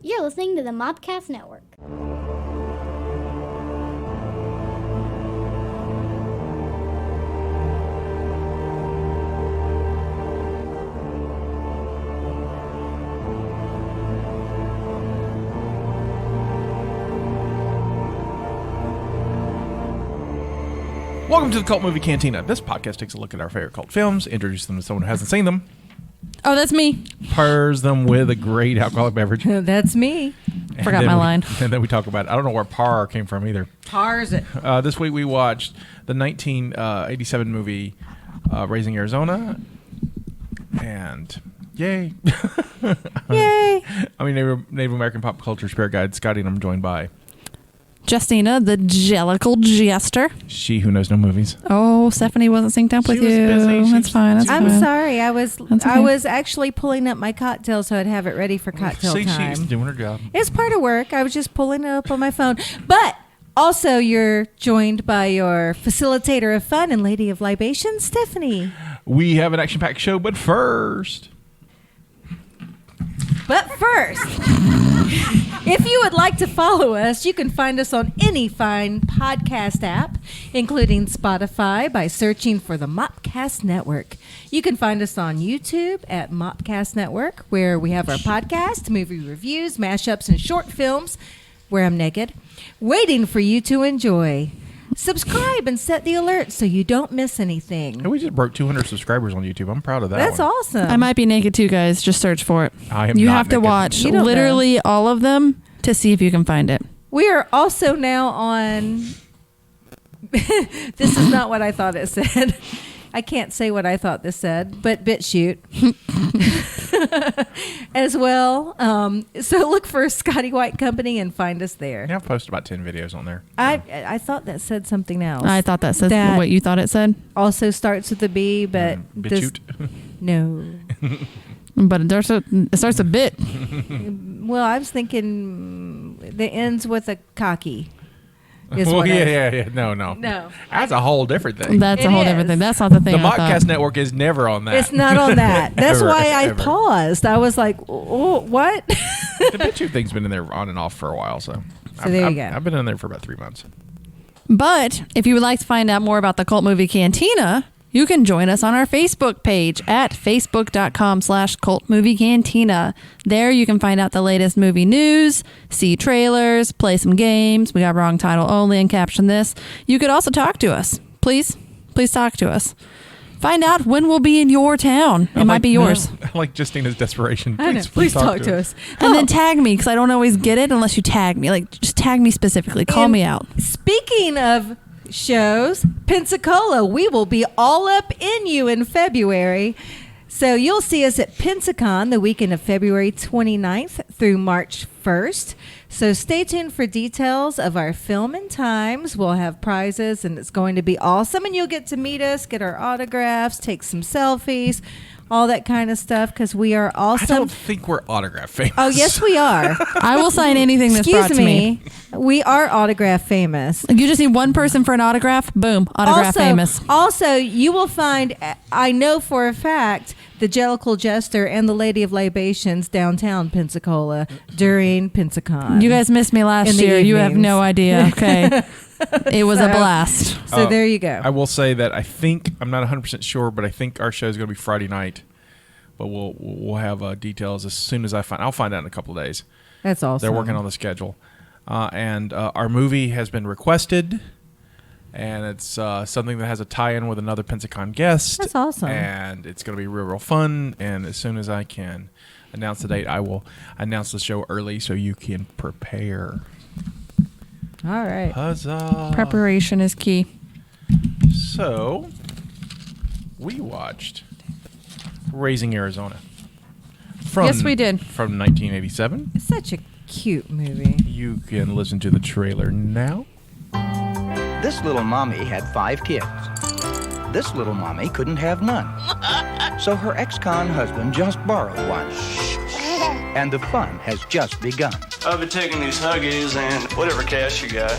You're listening to the Mopcast Network. Welcome to the Cult Movie Cantina. This podcast takes a look at our favorite cult films, introduces them to someone who hasn't seen them. Oh, that's me. Pairs them with a great alcoholic beverage. That's me. Forgot my line. And then we talk about it. I don't know where par came from either. Par's it. This week we watched the 1987 movie Raising Arizona. And yay. Yay. I mean, Native American pop culture spirit guide, Scotty, and I'm joined by Justina, the Jellicle Jester. she who knows no movies. Oh, Stephanie wasn't synced up with She was you. busy. That's fine. That's I'm fine. sorry. I was okay. I was actually pulling up my cocktail so I'd have it ready for cocktail See, time. she's doing her job. It's part of work. I was just pulling it up on my phone. But also you're joined by your facilitator of fun and Lady of Libations, Stephanie. We have an action-packed show, but first... If you would like to follow us, you can find us on any fine podcast app, including Spotify, by searching for the Mopcast Network. You can find us on YouTube at Mopcast Network, where we have our podcast, movie reviews, mashups, and short films, where I'm naked, waiting for you to enjoy. Subscribe and set the alert so you don't miss anything. And we just broke 200 subscribers on YouTube. I'm proud of that. That's one. awesome. I might be naked too, guys. Just search for it. I am You not have to naked. watch You don't literally all of them to see if you can find it. We are also now on... This is not what I thought it said. I can't say what I thought this said, but BitChute as well. So look for Scotty White Company and find us there. Yeah, I've posted about 10 videos on there. I thought that said something else. I thought that said That- what you thought it said. Also starts with a B, but this, BitChute. no. But it starts a bit. Well, I was thinking that ends with a cocky. Is Well, what yeah. No. No. That's a whole different thing. That's a It whole is. different thing. That's not the thing. The I thought. Mopcast Network is never on that. It's not on that. That's Ever, why I ever. paused. I was like, oh, what? The BitChute thing's been in there on and off for a while, so. There you go. I've been in there for about 3 months. But if you would like to find out more about the Cult Movie Cantina, you can join us on our Facebook page at facebook.com/Cult Movie Cantina. There you can find out the latest movie news, see trailers, play some games. We got wrong title only and caption this. You could also talk to us. Please talk to us. Find out when we'll be in your town. It might be yours. I like Justina's desperation. I know. Please talk to us. And then tag me, because I don't always get it unless you tag me. Like, just tag me specifically. Call And me out. Speaking of shows, Pensacola, we will be all up in you in February. So you'll see us at Pensacon the weekend of February 29th through March 1st. So stay tuned for details of our film and times. We'll have prizes and it's going to be awesome. And you'll get to meet us, get our autographs, take some selfies, all that kind of stuff, because we are I awesome. don't think we're autograph famous. Oh, yes, we are. I will sign anything that's brought Excuse to me. me. We are autograph famous. You just need one person for an autograph. Boom. Autograph famous. Also, you will find, I know for a fact, the Jellicle Jester and the Lady of Libations downtown Pensacola during Pensacon. You guys missed me last In the year. You have evenings. no idea. Okay. It was a So- blast. So there you go. I will say that I'm not 100% sure, but I think our show is going to be Friday night. But we'll have details as soon as I'll find out in a couple of days. That's awesome. They're working on the schedule. And our movie has been requested. And it's something that has a tie-in with another Pensacon guest. That's awesome. And it's going to be real fun. And as soon as I can announce the date, I will announce the show early so you can prepare. All right. Huzzah. Preparation is key. So, we watched Raising Arizona. Yes, we did. From 1987. It's such a cute movie. You can listen to the trailer now. This little mommy had 5 kids. This little mommy couldn't have none. So her ex-con husband just borrowed one. And the fun has just begun. I'll be taking these Huggies and whatever cash you got.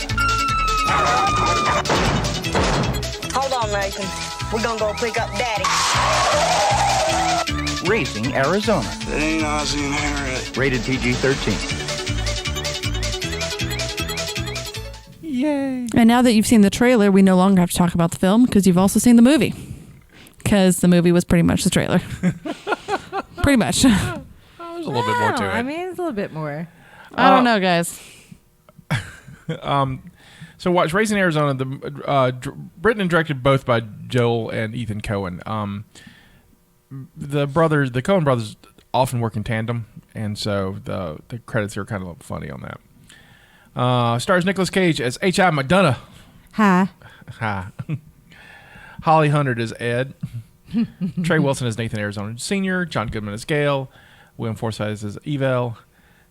Hold on, Nathan. We're gonna go pick up Daddy. Raising Arizona. That ain't Ozzy and Harriet. Rated PG-13. Yay. And now that you've seen the trailer, we no longer have to talk about the film because you've also seen the movie. Because the movie was pretty much the trailer. Pretty much. There's a little bit more to it. I mean, it's a little bit more. I don't know, guys. So watch Raising Arizona. Written and directed both by Joel and Ethan Coen. The Coen brothers often work in tandem, and so the credits are kind of funny on that. Stars Nicolas Cage as H.I. McDonough. Hi. Hi. Holly Hunnard as Ed. Trey Wilson as Nathan Arizona Sr. John Goodman as Gale. William Forsythe as Evel.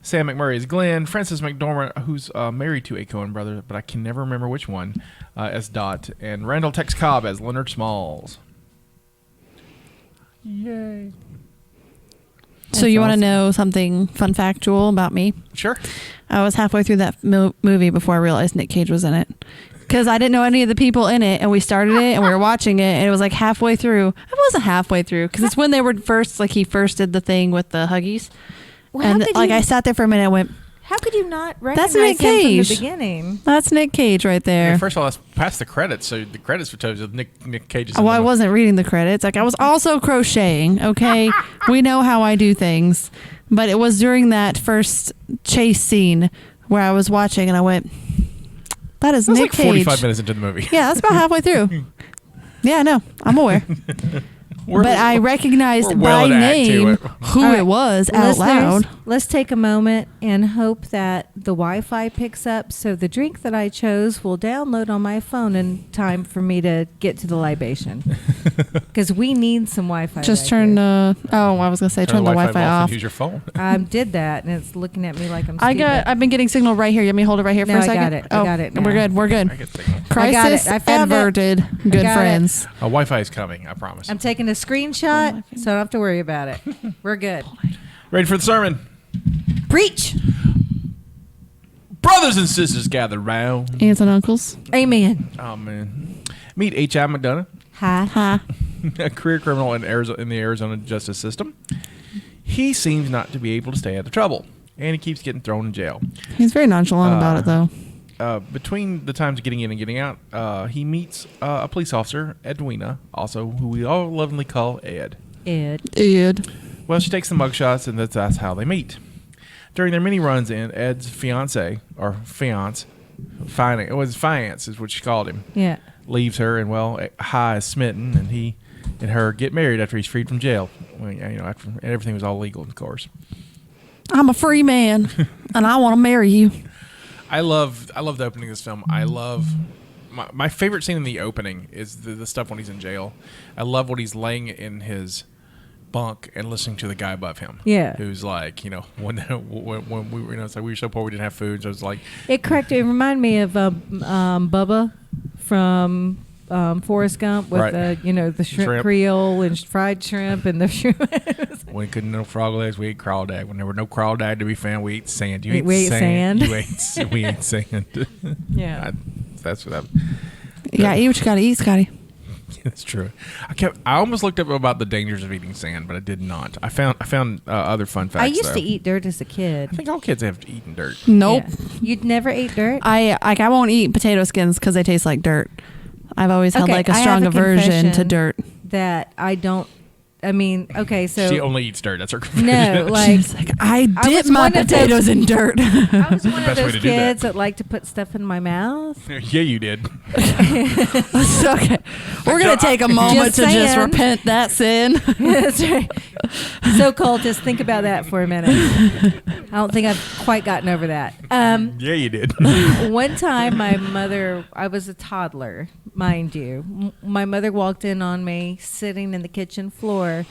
Sam McMurray as Glenn. Frances McDormand, who's married to a Coen brother, but I can never remember which one, as Dot. And Randall Tex Cobb as Leonard Smalls. Yay. So you want to know something fun factual about me? Sure. I was halfway through that movie before I realized Nick Cage was in it. Because I didn't know any of the people in it, and we started it, and we were watching it, and it was like halfway through. I wasn't halfway through, because it's when they were first, like he first did the thing with the Huggies. Well, And like I sat there for a minute and went, How could you not recognize Nick him from Cage. the beginning? that's Nick Cage right there. Yeah, first of all, let's pass the credits. So the credits for Toes with Nick Cage. Well, I wasn't reading the credits. Like I was also crocheting. Okay, we know how I do things, but it was during that first chase scene where I was watching and I went, "That is Nick like Cage." 45 minutes into the movie. Yeah, that's about halfway through. Yeah, no, I'm aware, but I recognized we're well by into Act Two. name who All right, it was out listeners, loud. Let's take a moment and hope that the Wi-Fi picks up so the drink that I chose will download on my phone in time for me to get to the libation. Because we need some Wi-Fi. Just right turn. here. I was gonna say turn the Wi-Fi and off. use your phone. I did that, and it's looking at me like I'm stupid. I've been getting signal right here. You want me to hold it right here No, for a I second? got it. I got it We're now. good. We're good. I get signal. I got Crisis it. I found it. averted. Good got it. friends. Wi-Fi is coming. I promise. I'm taking a screenshot, so I don't have to worry about it. We're good. Ready for the sermon? Preach. Brothers and sisters gather round. Aunts and uncles. Amen. Oh man, meet H.I. McDonough, Hi. Hi. a career criminal in the Arizona justice system. He seems not to be able to stay out of trouble, and he keeps getting thrown in jail. He's very nonchalant about it, though. Between the times of getting in and getting out, he meets a police officer, Edwina, also who we all lovingly call Ed. Ed. Well, she takes the mugshots, and that's how they meet. During their many runs in, Ed's fiance is what she called him. Yeah. Leaves her, and High is smitten, and he and her get married after he's freed from jail. Well, after everything was all legal, of course. I'm a free man, and I want to marry you. I love the opening of this film. I love my favorite scene in the opening is the stuff when he's in jail. I love when he's laying in his bunk and listening to the guy above him. Yeah. Who's like, when we were, it's like we were so poor we didn't have food. So it's like It reminded me of Bubba from Forrest Gump with Right. the shrimp Creole and fried shrimp and the shrimp. we couldn't know frog legs, we ate crawdad. When there were no crawdad to be found, we ate sand. We ate sand. We ate sand. Yeah. That's what You gotta eat what you gotta eat, Scotty. That's true. I almost looked up about the dangers of eating sand, but I did not. I found other fun facts. I used though. to eat dirt as a kid. I think all kids have eaten dirt. Nope. Yeah. You'd never ate dirt? I won't eat potato skins because they taste like dirt. I've always had Okay, like a I strong have a aversion to confession. dirt. That I don't. I mean, okay, so She only eats dirt. That's her. no, like She's like, I dip was my one of those- potatoes in dirt. I was one of best way those to do that. kids that like to put stuff in my mouth. Yeah, you did. It's okay. We're gonna take a moment Just to just saying. repent that sin. That's right. So cultist, think about that for a minute. I don't think I've quite gotten over that. Yeah, you did. One time, I was a toddler, mind you. My mother walked in on me sitting in the kitchen floor.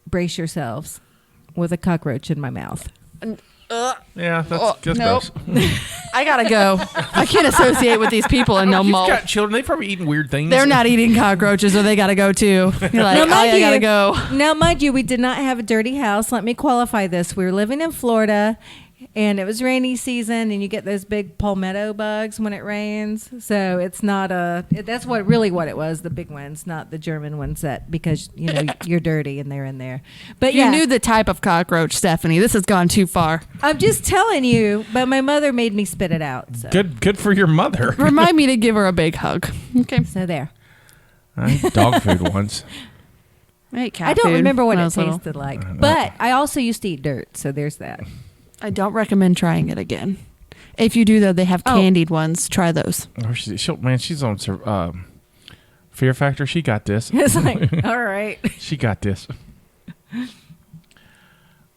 Brace yourselves, with a cockroach in my mouth. Yeah, that's nope. gross. I gotta go. I can't associate with these people and no You've more. got children. They've probably eaten weird things. They're not eating cockroaches, or they gotta go too. You're like, Now, mind I gotta you- go. Now, mind you, we did not have a dirty house. Let me qualify this. We were living in Florida. And it was rainy season, and you get those big palmetto bugs when it rains. So it's not that's what it was, the big ones, not the German ones because, you're dirty and they're in there. But You knew the type of cockroach, Stephanie. This has gone too far. I'm just telling you, but my mother made me spit it out. So. Good for your mother. Remind me to give her a big hug. Okay. So there. I ate dog food once. I ate cat I don't food remember what when I it was little. tasted like. But I also used to eat dirt, so there's that. I don't recommend trying it again. If you do, though, they have candied ones. Try those. Oh, she's on Fear Factor. She got this. It's like, all right. She got this. I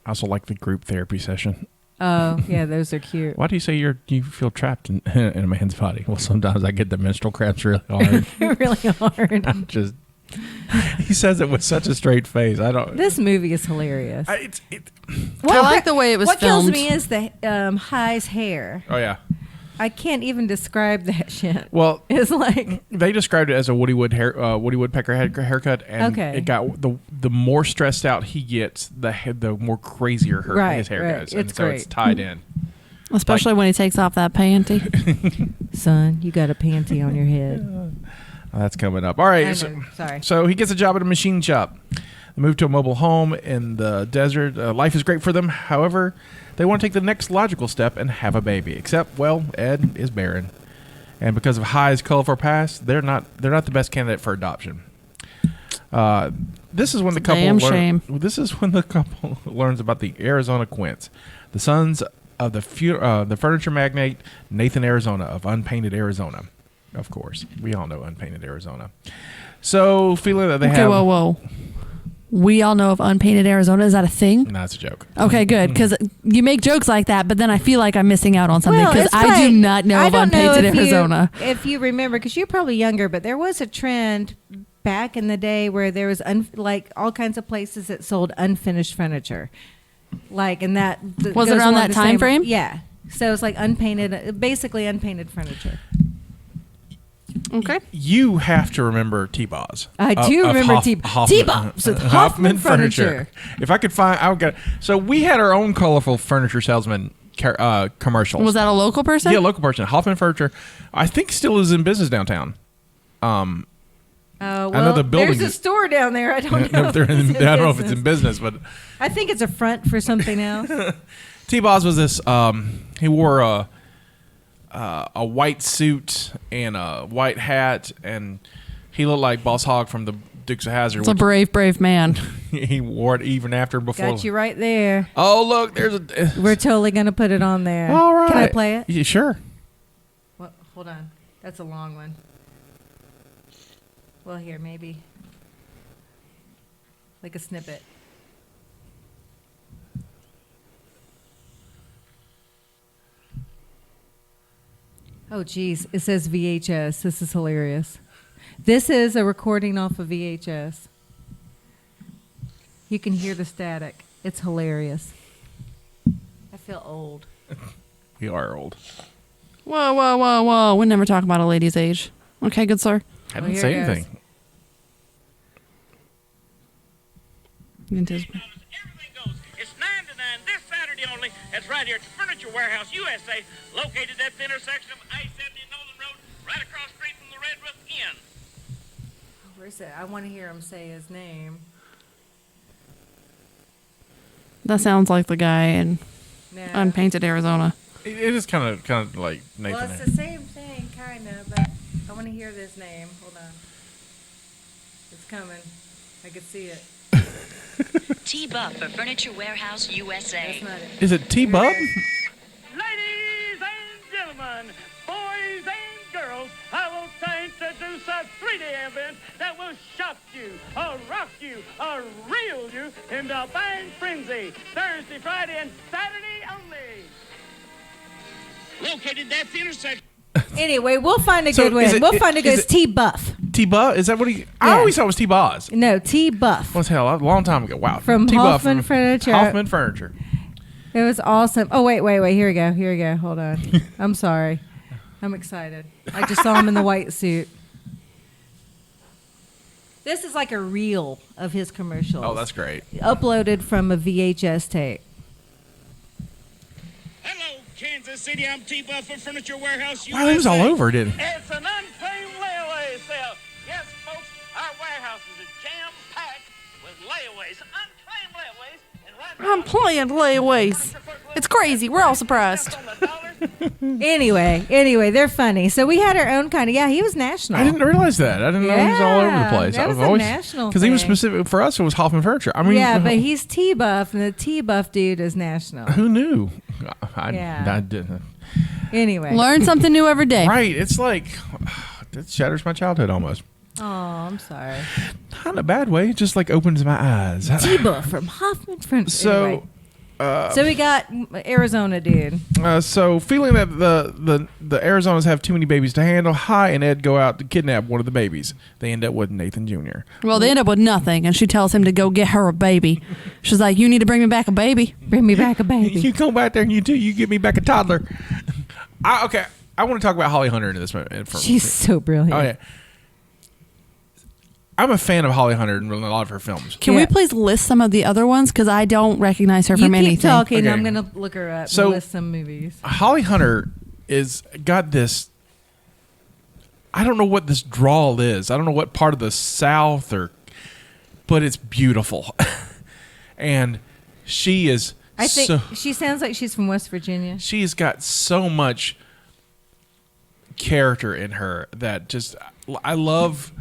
also like the group therapy session. Oh, yeah, those are cute. Why do you say you feel trapped in a man's body? Well, sometimes I get the menstrual cramps really hard. Really hard. I'm just. He says it with such a straight face. I don't. This movie is hilarious. I like the way it was what filmed. kills me is the High's hair. Oh yeah. I can't even describe that shit. Well, it's like they described it as a Woody Woodpecker haircut, and it got the more stressed out he gets, the more crazier his hair goes, and so great. it's tied in. Especially when he takes off that panty. Son, you got a panty on your head. That's coming up. All right. Sorry. So he gets a job at a machine shop. They move to a mobile home in the desert. Life is great for them. However, they want to take the next logical step and have a baby. Except, well, Ed is barren, and because of High's colorful past, they're not the best candidate for adoption. This is when the couple. This is when the couple learns about the Arizona Quints, the sons of the furniture magnate Nathan Arizona of Unpainted Arizona. Of course, we all know Unpainted Arizona. So, feeling that they have. Whoa. We all know of Unpainted Arizona. Is that a thing? No, that's a joke. Okay, good. Because you make jokes like that, but then I feel like I'm missing out on something because Well, I do not know of Unpainted Arizona. If you remember, because you're probably younger, but there was a trend back in the day where there was like all kinds of places that sold unfinished furniture. Like, and that was it around that time frame? Yeah. So it's like basically unpainted furniture. Okay. You have to remember T-Boz. I do remember T-Boz with Hoffman Furniture. If I could find, I would get. So we had our own colorful furniture salesman commercials. Was that a local person? Yeah, local person. Hoffman Furniture, I think, still is in business downtown. Well, I know the building. There's a store down there. I don't know. I don't know if it's in business, but I think it's a front for something else. T-Boz was this. He wore a white suit and a white hat, and he looked like Boss Hogg from the Dukes of Hazzard. It's a brave man. He wore it even after before. Got you right there. Oh, look, there's a. We're totally gonna put it on there. All right. Can I play it? Yeah, sure. Well, hold on. That's a long one. Well, here maybe like a snippet. Oh, geez. It says VHS. This is hilarious. This is a recording off of VHS. You can hear the static. It's hilarious. I feel old. We are old. Whoa. We never talk about a lady's age. Okay, good sir. I didn't say anything. Everything goes. It's 9 to 9 this Saturday only. It's right here at the Furniture Warehouse USA, located at the intersection of I-70 and Nolan Road, right across the street from the Red Roof Inn. Where's it? I want to hear him say his name. That sounds like the guy in No. Unpainted Arizona. It is kind of like Nathan. Well, it's the same thing, kind of, but I want to hear this name. Hold on. It's coming. I can see it. T-Buff for Furniture Warehouse USA. That's not it. Is it T-Bub? Ladies and gentlemen, boys and girls, I want to introduce a 3-day event that will shock you, or rock you, or reel you into a buying frenzy. Thursday, Friday, and Saturday only. Located at the intersection. Anyway, we'll find a So good one. is it- We'll find a good. is It's it- T-Buff. T-Bub? Is that what he? I Yeah. always thought it was T-Boz. No, T-Buff. What's hell? A long time ago. Wow. From T-Buff Hoffman Furniture. Hoffman Furniture. It was awesome. Oh, wait. Here we go. Hold on. I'm sorry. I'm excited. I just saw him in the white suit. This is like a reel of his commercials. Oh, that's great. Uploaded from a VHS tape. That's Kansas City, I'm T-Buff for Furniture Warehouse USA. Wow, he was all over, didn't he? It's an unclaimed layaway sale. Yes, folks, our warehouses are jam-packed with layaways, unclaimed layaways. And right now, I'm playing layaways. It's crazy. We're all surprised. Anyway, they're funny. So we had our own kind of. Yeah, he was national. I didn't realize that. I didn't know he was all over the place. That was a national because he was thing. specific for us. It was Hoffman Furniture. I mean, Yeah, but he's T-Buff, and the T-Buff dude is national. who knew? I Yeah. didn't. Anyway. Learn something new every day. Right? It's like it shatters my childhood almost. Oh, I'm sorry. Not in a bad way. It just like opens my eyes. T-Buff from Hoffman Furniture. So. Anyway. So we got Arizona dude. So feeling that the Arizonas have too many babies to handle, Hi and Ed go out to kidnap one of the babies. They end up with Nathan Jr. Well, they end up with nothing, and she tells him to go get her a baby. She's like, "You need to bring me back a baby. Bring me back a baby." You go back there and you give me back a toddler. I want to talk about Holly Hunter in this moment. She's so brilliant. Oh yeah. I'm a fan of Holly Hunter in a lot of her films. Can we please list some of the other ones? Because I don't recognize her from You keep anything. talking. Okay. I'm going to look her up So- and list some movies. Holly Hunter got this. I don't know what this drawl is. I don't know what part of the South but it's beautiful, and she is. I think she sounds like she's from West Virginia. She's got so much character in her that just I love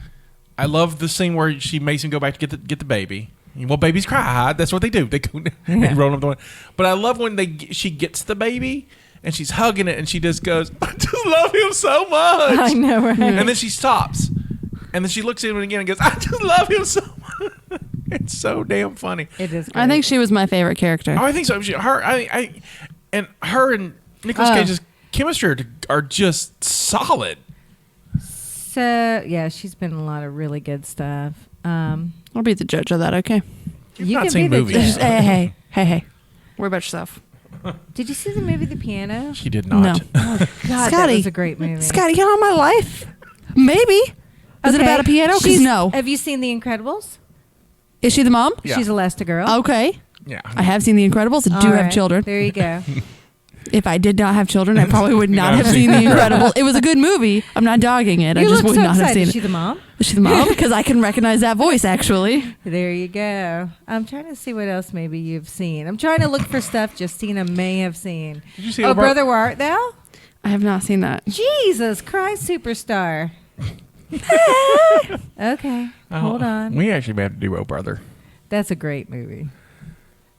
the scene where she makes him go back to get the baby. Well, babies cry. That's what they do. They go they roll up the window. But I love when she gets the baby and she's hugging it and she just goes, "I just love him so much." I know, right? And then she stops, and then she looks at him again and goes, "I just love him so much." It's so damn funny. It is. I think she was my favorite character. Oh, I think so. Her and Nicolas Cage's chemistry are just solid. So yeah, she's been in a lot of really good stuff. I'll be the judge of that, okay? You've You not can seen be the movies. judge. Hey. What about yourself? Did you see the movie The Piano? She did not. No. God, that Scotty. was a great movie. Scotty, get on my life. Maybe. Is it about a piano? Because She's- no. Have you seen The Incredibles? Is she the mom? Yeah. She's Elastigirl. Okay. Yeah. I have seen The Incredibles. I do All have right, children. There you go. If I did not have children, I probably would not have seen The Incredibles. It was a good movie. I'm not dogging it. I You just look would so not have excited. seen Is it. she the mom? Is she the mom? Because I can recognize that voice, actually. There you go. I'm trying to see what else maybe you've seen. I'm trying to look for stuff Justina may have seen. Did you see Oh, Oprah? Brother, Where Art Thou? I have not seen that. Jesus Christ, superstar. Okay, hold on. We actually may have to do Oh Brother. That's a great movie.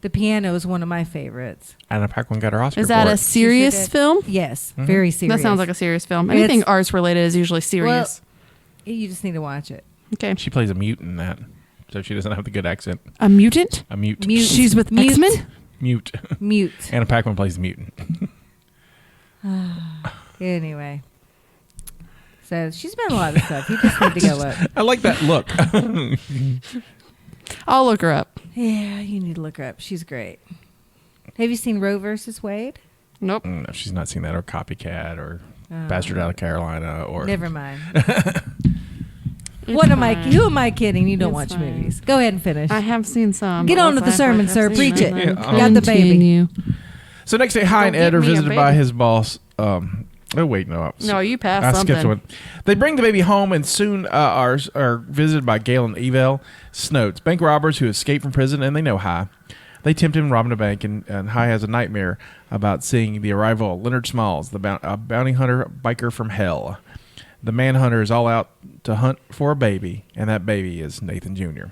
The Piano is one of my favorites. Anna Paquin got her Oscar Is that for a it. serious did. film? Yes, very serious. That sounds like a serious film. It's- Anything arts related is usually serious. You just need to watch it. Okay. She plays a mute in that, so she doesn't have the good accent. A mutant? A mute. Mute. She's with Mute. X-Men? Mute. Mute. Anna Paquin plays the mutant. Anyway. So she's been in a lot of stuff. You just need to go look. I like that look. I'll look her up. Yeah, you need to look her up. She's great. Have you seen Roe versus Wade? Nope. No, she's not seen that, or Copycat, or Bastard Out of Carolina, or Never mind. Who am I kidding? You don't watch fine. movies. Go ahead and finish. I have seen some. Get but on with the let's act sermon, like sir. I've Preach seen it. them. Got the baby. Continue. So next day, Hi and Don't Ed get are me a visited by baby. his boss. Oh wait, no. No, you passed I something. skipped one. They bring the baby home and soon are visited by Gale and Evel Snodes, bank robbers who escaped from prison, and they know Hi. They tempt him robbing a bank, and Hi has a nightmare about seeing the arrival of Leonard Smalls, the bounty hunter biker from hell. The manhunter is all out to hunt for a baby, and that baby is Nathan Jr.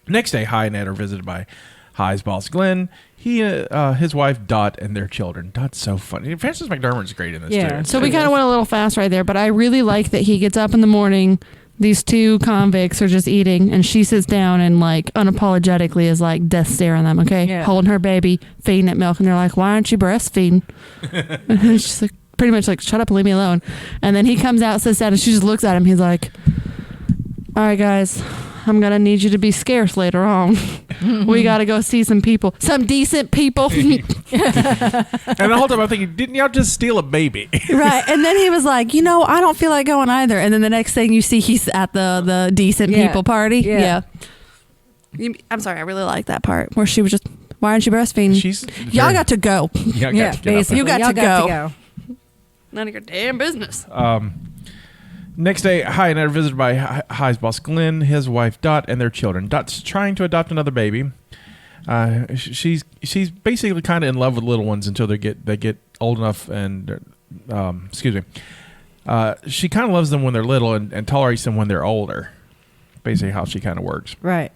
Next day, Hi and Ed are visited by Hi's boss, Glenn. He, his wife, Dot, and their children. Dot's so funny. Frances McDormand's great in this, Yeah. too. So we kind of went a little fast right there, but I really like that he gets up in the morning. These two convicts are just eating, and she sits down and like unapologetically is like death staring them. Okay, Yeah. holding her baby, feeding it milk, and they're like, "Why aren't you breastfeeding?" And she's like, pretty much like, "Shut up and leave me alone." And then he comes out, sits down, and she just looks at him. He's like, "All right, guys, I'm gonna need you to be scarce later on. We gotta go see some people, some decent people." And the whole time I'm thinking, didn't y'all just steal a baby? Right. And then he was like, I don't feel like going either. And then the next thing you see, he's at the decent Yeah. people party. Yeah. I'm sorry. I really like that part where she was just, Why aren't you breastfeeding? Y'all got to go. Yeah, basically. You got Y'all to go. go. None of your damn business. Next day, Hi and Ed are visited by Hi's boss Glenn, his wife Dot, and their children. Dot's trying to adopt another baby. She's basically kind of in love with little ones until they get old enough and excuse me. She kind of loves them when they're little and tolerates them when they're older. Basically, how she kind of works. Right.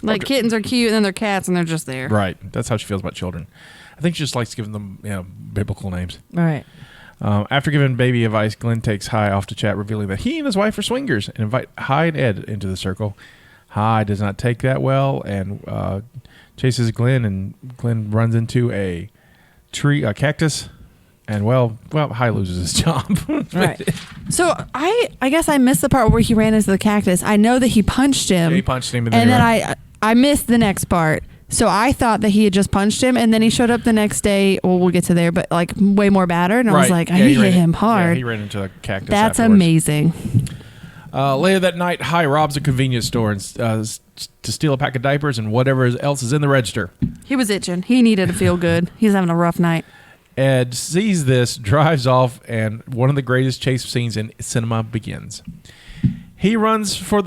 Like kittens are cute and then they're cats and they're just there. Right. That's how she feels about children. I think she just likes giving them biblical names. Right. After giving baby advice, Glenn takes Hi off to chat, revealing that he and his wife are swingers, and invite Hi and Ed into the circle. Hi does not take that well and chases Glenn, and Glenn runs into a cactus, and well, Hi loses his job. Right. So I guess I missed the part where he ran into the cactus. I know that he punched him. Yeah, he punched him, and then I missed the next part. So I thought that he had just punched him, and then he showed up the next day. Well, we'll get to there, but like way more battered. And I was like, he hit him hard. Yeah, he ran into a cactus. That's afterwards. Amazing. Later that night, Hi robs a convenience store and, to steal a pack of diapers and whatever else is in the register. He was itching. He needed to feel good. He was having a rough night. Ed sees this, drives off, and one of the greatest chase scenes in cinema begins. He runs the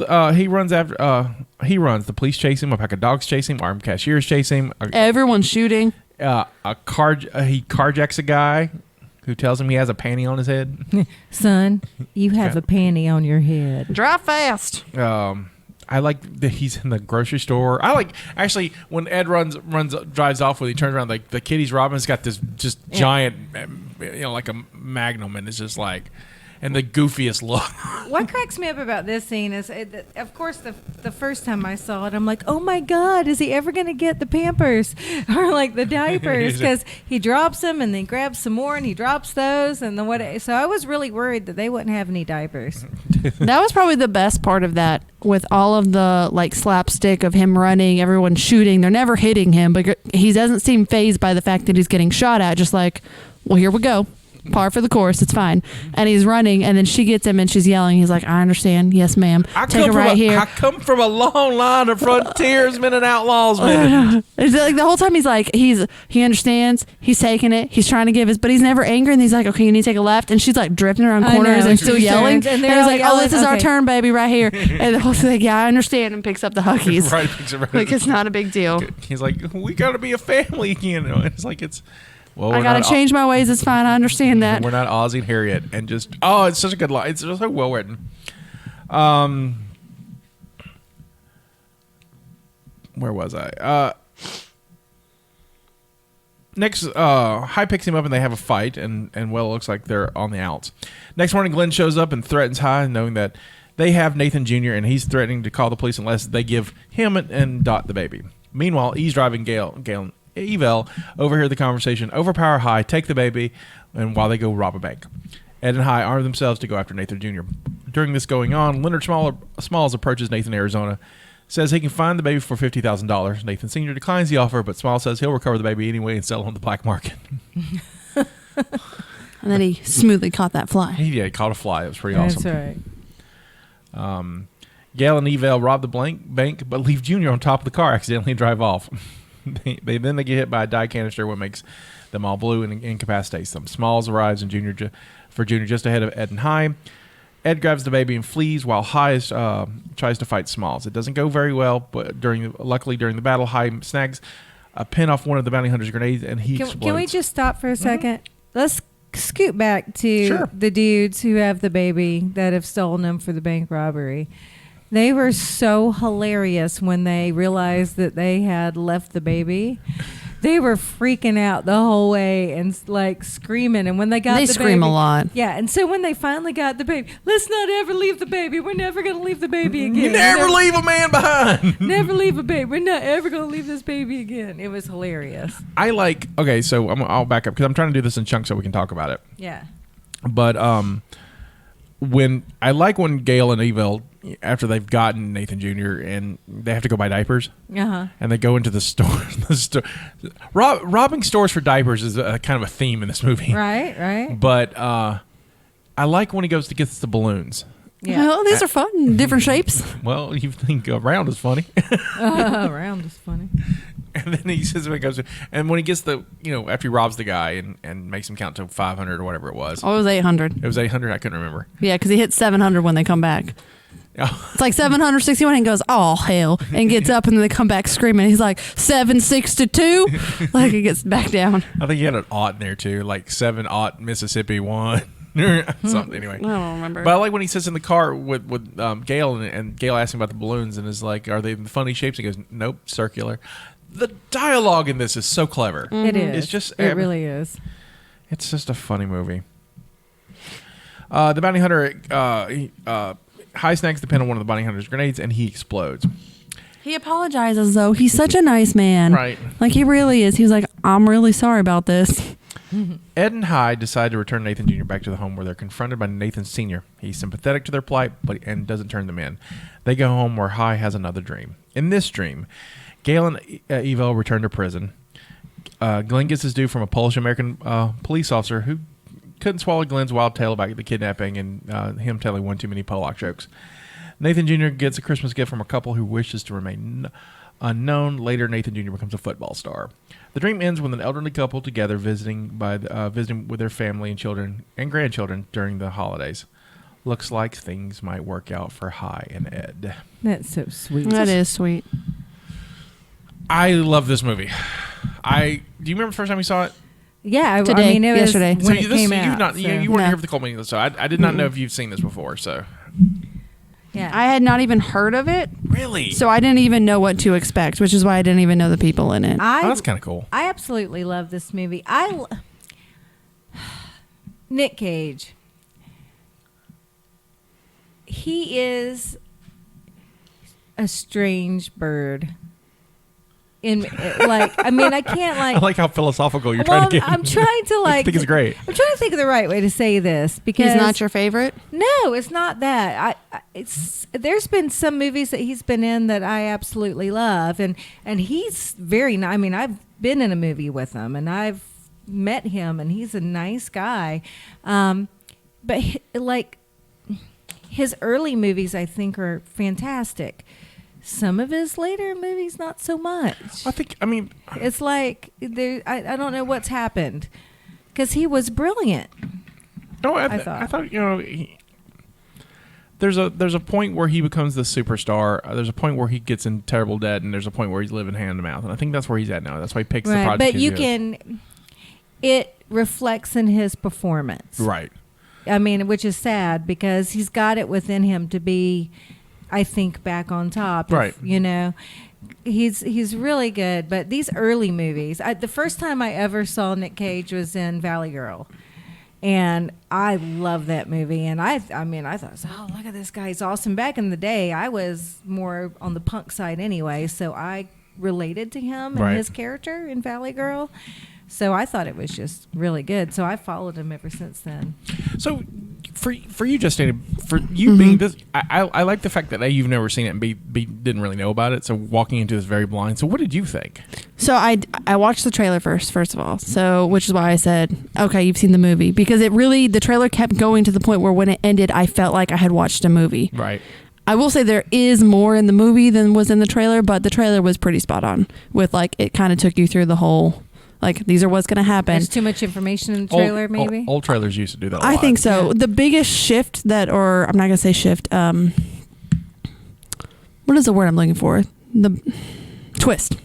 police chase him, a pack of dogs chase him, armed cashiers chase him. Everyone's shooting. He carjacks a guy who tells him he has a panty on his head. Son, you have a panty on your head. Drive fast. I like that he's in the grocery store. I like actually when Ed drives off when he turns around, like the kid he's robbing has got this just giant, like a Magnum, and it's just like, and the goofiest look. What cracks me up about this scene is, of course, the first time I saw it, I'm like, oh my God, is he ever going to get the Pampers or like the diapers? Because he drops them and then grabs some more and he drops those and then what? So I was really worried that they wouldn't have any diapers. That was probably the best part of that, with all of the like slapstick of him running, everyone shooting. They're never hitting him, but he doesn't seem fazed by the fact that he's getting shot at. Just like, well, here we go. Par for the course. It's fine. And he's running, and then she gets him, and she's yelling. He's like, I understand. Yes, ma'am. Take it right here. I come from a long line of frontiersmen and outlaws, man. It's like the whole time he's like, he understands. He's taking it. He's trying to give us, but he's never angry. And he's like, okay, you need to take a left. And she's like drifting around corners and still yelling. And he's like, oh, this is our turn, baby, right here. And the whole thing, like, yeah, I understand, and picks up the Huggies. Right, picks it right. Like, it's not a big deal. He's like, we got to be a family again. It's like, well, I gotta change my ways. It's fine. I understand that. We're not Ozzy and Harriet, and just it's such a good line. It's just so well written. Where was I? Next, Hi picks him up and they have a fight, and it looks like they're on the outs. Next morning, Glenn shows up and threatens Hi, knowing that they have Nathan Jr. and he's threatening to call the police unless they give him and Dot the baby. Meanwhile, eavesdropping Gale and Evel overhear the conversation, overpower Hi, take the baby, and while they go rob a bank. Ed and Hi arm themselves to go after Nathan Jr. During this going on, Leonard Smalls approaches Nathan, Arizona, says he can find the baby for $50,000. Nathan Sr. declines the offer, but Smalls says he'll recover the baby anyway and sell it on the black market. And then he smoothly caught that fly. He caught a fly. It was pretty awesome. That's right. Gale and Evel rob the bank, but leave Junior on top of the car, accidentally drive off. They get hit by a dye canister, what makes them all blue and incapacitates them. Smalls arrives and Junior just ahead of Ed and Hi. Ed grabs the baby and flees while Hi tries to fight Smalls. It doesn't go very well, but luckily during the battle, Hi snags a pin off one of the bounty hunter's grenades and he explodes. Can we just stop for a second? Let's scoot back to the dudes who have the baby that have stolen them for the bank robbery. They were so hilarious when they realized that they had left the baby. They were freaking out the whole way and like screaming. And when they got the baby, they scream a lot. Yeah, and so when they finally got the baby, let's not ever leave the baby. We're never going to leave the baby again. Never leave a man behind. Never leave a baby. We're not ever going to leave this baby again. It was hilarious. So I'll back up because I'm trying to do this in chunks so we can talk about it. Yeah. But when Gale and Evel, after they've gotten Nathan Jr. and they have to go buy diapers, and they go into the store. Robbing stores for diapers is a kind of a theme in this movie, right? But I like when he goes to get the balloons. Yeah, well, these are fun, different shapes. Well, you think round is funny. Round is funny. And then he says when he goes, and when he gets the, after he robs the guy and makes him count to 500 or whatever it was. Oh, it was 800. It was 800. I couldn't remember. Yeah, because he hits 700 when they come back. Oh. It's like 761 and goes, oh, hell, and gets up and then they come back screaming. He's like, 762? Like he gets back down. I think he had an aught in there too, like 7-aught Mississippi 1 or something anyway. I don't remember. But I like when he sits in the car with Gail and Gail asks him about the balloons and is like, are they in funny shapes? He goes, nope, circular. The dialogue in this is so clever. It is. It's just, it really is. It's just a funny movie. The bounty hunter high snacks depend on one of the bounty hunter's grenades, and he explodes. He apologizes, though. He's such a nice man. Right. Like, he really is. He was like, I'm really sorry about this. Ed and Hyde decide to return Nathan Jr. back to the home where they're confronted by Nathan Sr. He's sympathetic to their plight and doesn't turn them in. They go home where Hy has another dream. In this dream, Gail and Evo return to prison. Glenn gets his due from a Polish-American police officer who couldn't swallow Glenn's wild tale about the kidnapping and him telling one too many Polak jokes. Nathan Jr. gets a Christmas gift from a couple who wishes to remain unknown. Later, Nathan Jr. becomes a football star. The dream ends with an elderly couple together visiting with their family and children and grandchildren during the holidays. Looks like things might work out for Hy and Ed. That's so sweet. That is sweet. I love this movie. Do you remember the first time you saw it? Yeah, Today, I mean, it was yesterday. when it came out. You weren't here for the Cult meeting, so I did not know if you've seen this before. So Yeah. I had not even heard of it. Really? So I didn't even know what to expect, which is why I didn't even know the people in it. That's kind of cool. I absolutely love this movie. Nick Cage. He is a strange bird. I can't I like how philosophical you're trying to get. I'm trying to I think it's great. I'm trying to think of the right way to say this because He's not your favorite? No, it's not that. There's been some movies that he's been in that I absolutely love, and he's very. I mean, I've been in a movie with him, and I've met him, and he's a nice guy. But his early movies, I think, are fantastic. Some of his later movies, not so much. It's like I don't know what's happened because he was brilliant. No, I thought there's a point where he becomes the superstar. There's a point where he gets in terrible debt, and there's a point where he's living hand to mouth. And I think that's where he's at now. That's why he picks the project. But it reflects in his performance, right? I mean, which is sad because he's got it within him to be, I think, back on top. Right. He's really good. But these early movies, the first time I ever saw Nick Cage was in Valley Girl. And I love that movie. And I thought, oh, look at this guy. He's awesome. Back in the day, I was more on the punk side anyway. So I related to him and his character in Valley Girl. So I thought it was just really good. So I followed him ever since then. So for you, Justine, for you being this, I like the fact that A, you've never seen it, and B, didn't really know about it. So walking into this very blind. So what did you think? So I watched the trailer first of all. So which is why I said, okay, you've seen the movie, because the trailer kept going to the point where when it ended, I felt like I had watched a movie. Right. I will say there is more in the movie than was in the trailer, but the trailer was pretty spot on with it kind of took you through the whole. These are what's going to happen. There's too much information in the trailer, maybe? Old trailers used to do that a lot. I think so. Yeah. The biggest shift or I'm not going to say shift. What is the word I'm looking for? The twist.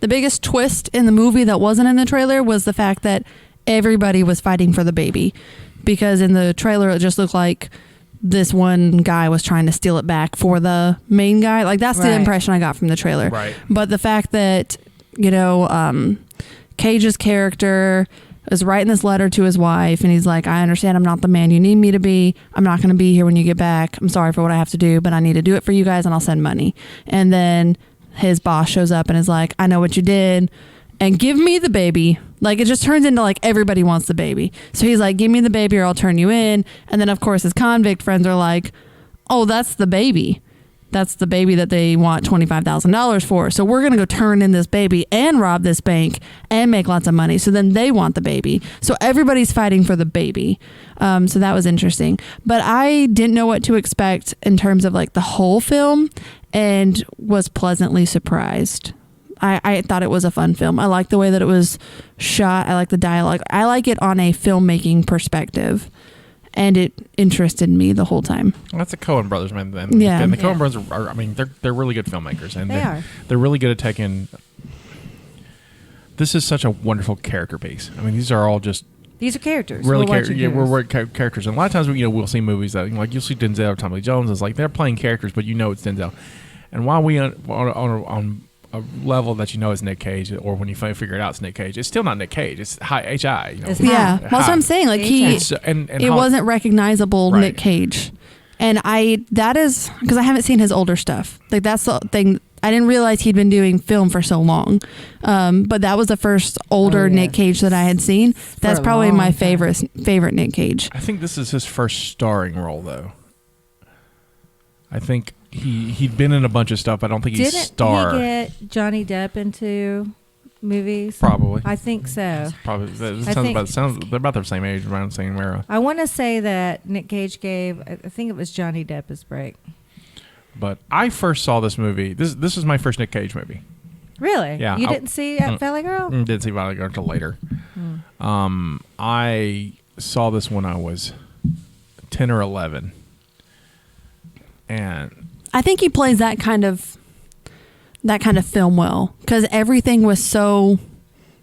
The biggest twist in the movie that wasn't in the trailer was the fact that everybody was fighting for the baby. Because in the trailer, it just looked like this one guy was trying to steal it back for the main guy. That's the impression I got from the trailer. Right. But the fact that, Cage's character is writing this letter to his wife, and he's like, I understand I'm not the man you need me to be. I'm not going to be here when you get back. I'm sorry for what I have to do, but I need to do it for you guys, and I'll send money. And then his boss shows up and is like, I know what you did, and give me the baby. It just turns into everybody wants the baby. So he's like, give me the baby or I'll turn you in. And then, of course, his convict friends are like, oh, that's the baby. That's the baby that they want $25,000 for. So we're going to go turn in this baby and rob this bank and make lots of money. So then they want the baby. So everybody's fighting for the baby. So that was interesting. But I didn't know what to expect in terms of the whole film and was pleasantly surprised. I thought it was a fun film. I like the way that it was shot. I like the dialogue. I like it on a filmmaking perspective. And it interested me the whole time. Well, that's the Coen brothers, man. And Yeah. And the Coen brothers are, I mean, they're really good filmmakers. And they're really good at taking... This is such a wonderful character piece. I mean, these are characters. Really, we're characters. And a lot of times, we'll see movies that, like, you'll see Denzel or Tommy Lee Jones. It's like they're playing characters, but it's Denzel. And while we on a level that it's Nick Cage, or when you figure it out it's Nick Cage, it's still not Nick Cage. It's high H.I. Well, that's what I'm saying. Like it wasn't recognizable Nick Cage, and that is because I haven't seen his older stuff. Like that's the thing. I didn't realize he'd been doing film for so long, but that was the first older Nick Cage that I had seen. That's probably my favorite Nick Cage. I think this is his first starring role, though. I think he'd been in a bunch of stuff. I don't think he's starred. Didn't he get Johnny Depp into movies? Probably. I think so. Probably. They're about the same age, around the same era. I want to say that Nick Cage gave, I think it was Johnny Depp his break. But I first saw this movie. This is my first Nick Cage movie. Really? Yeah. You didn't see Valley Girl? Didn't see Valley Girl until later. I saw this when I was 10 or 11. And I think he plays that kind of film well, because everything was so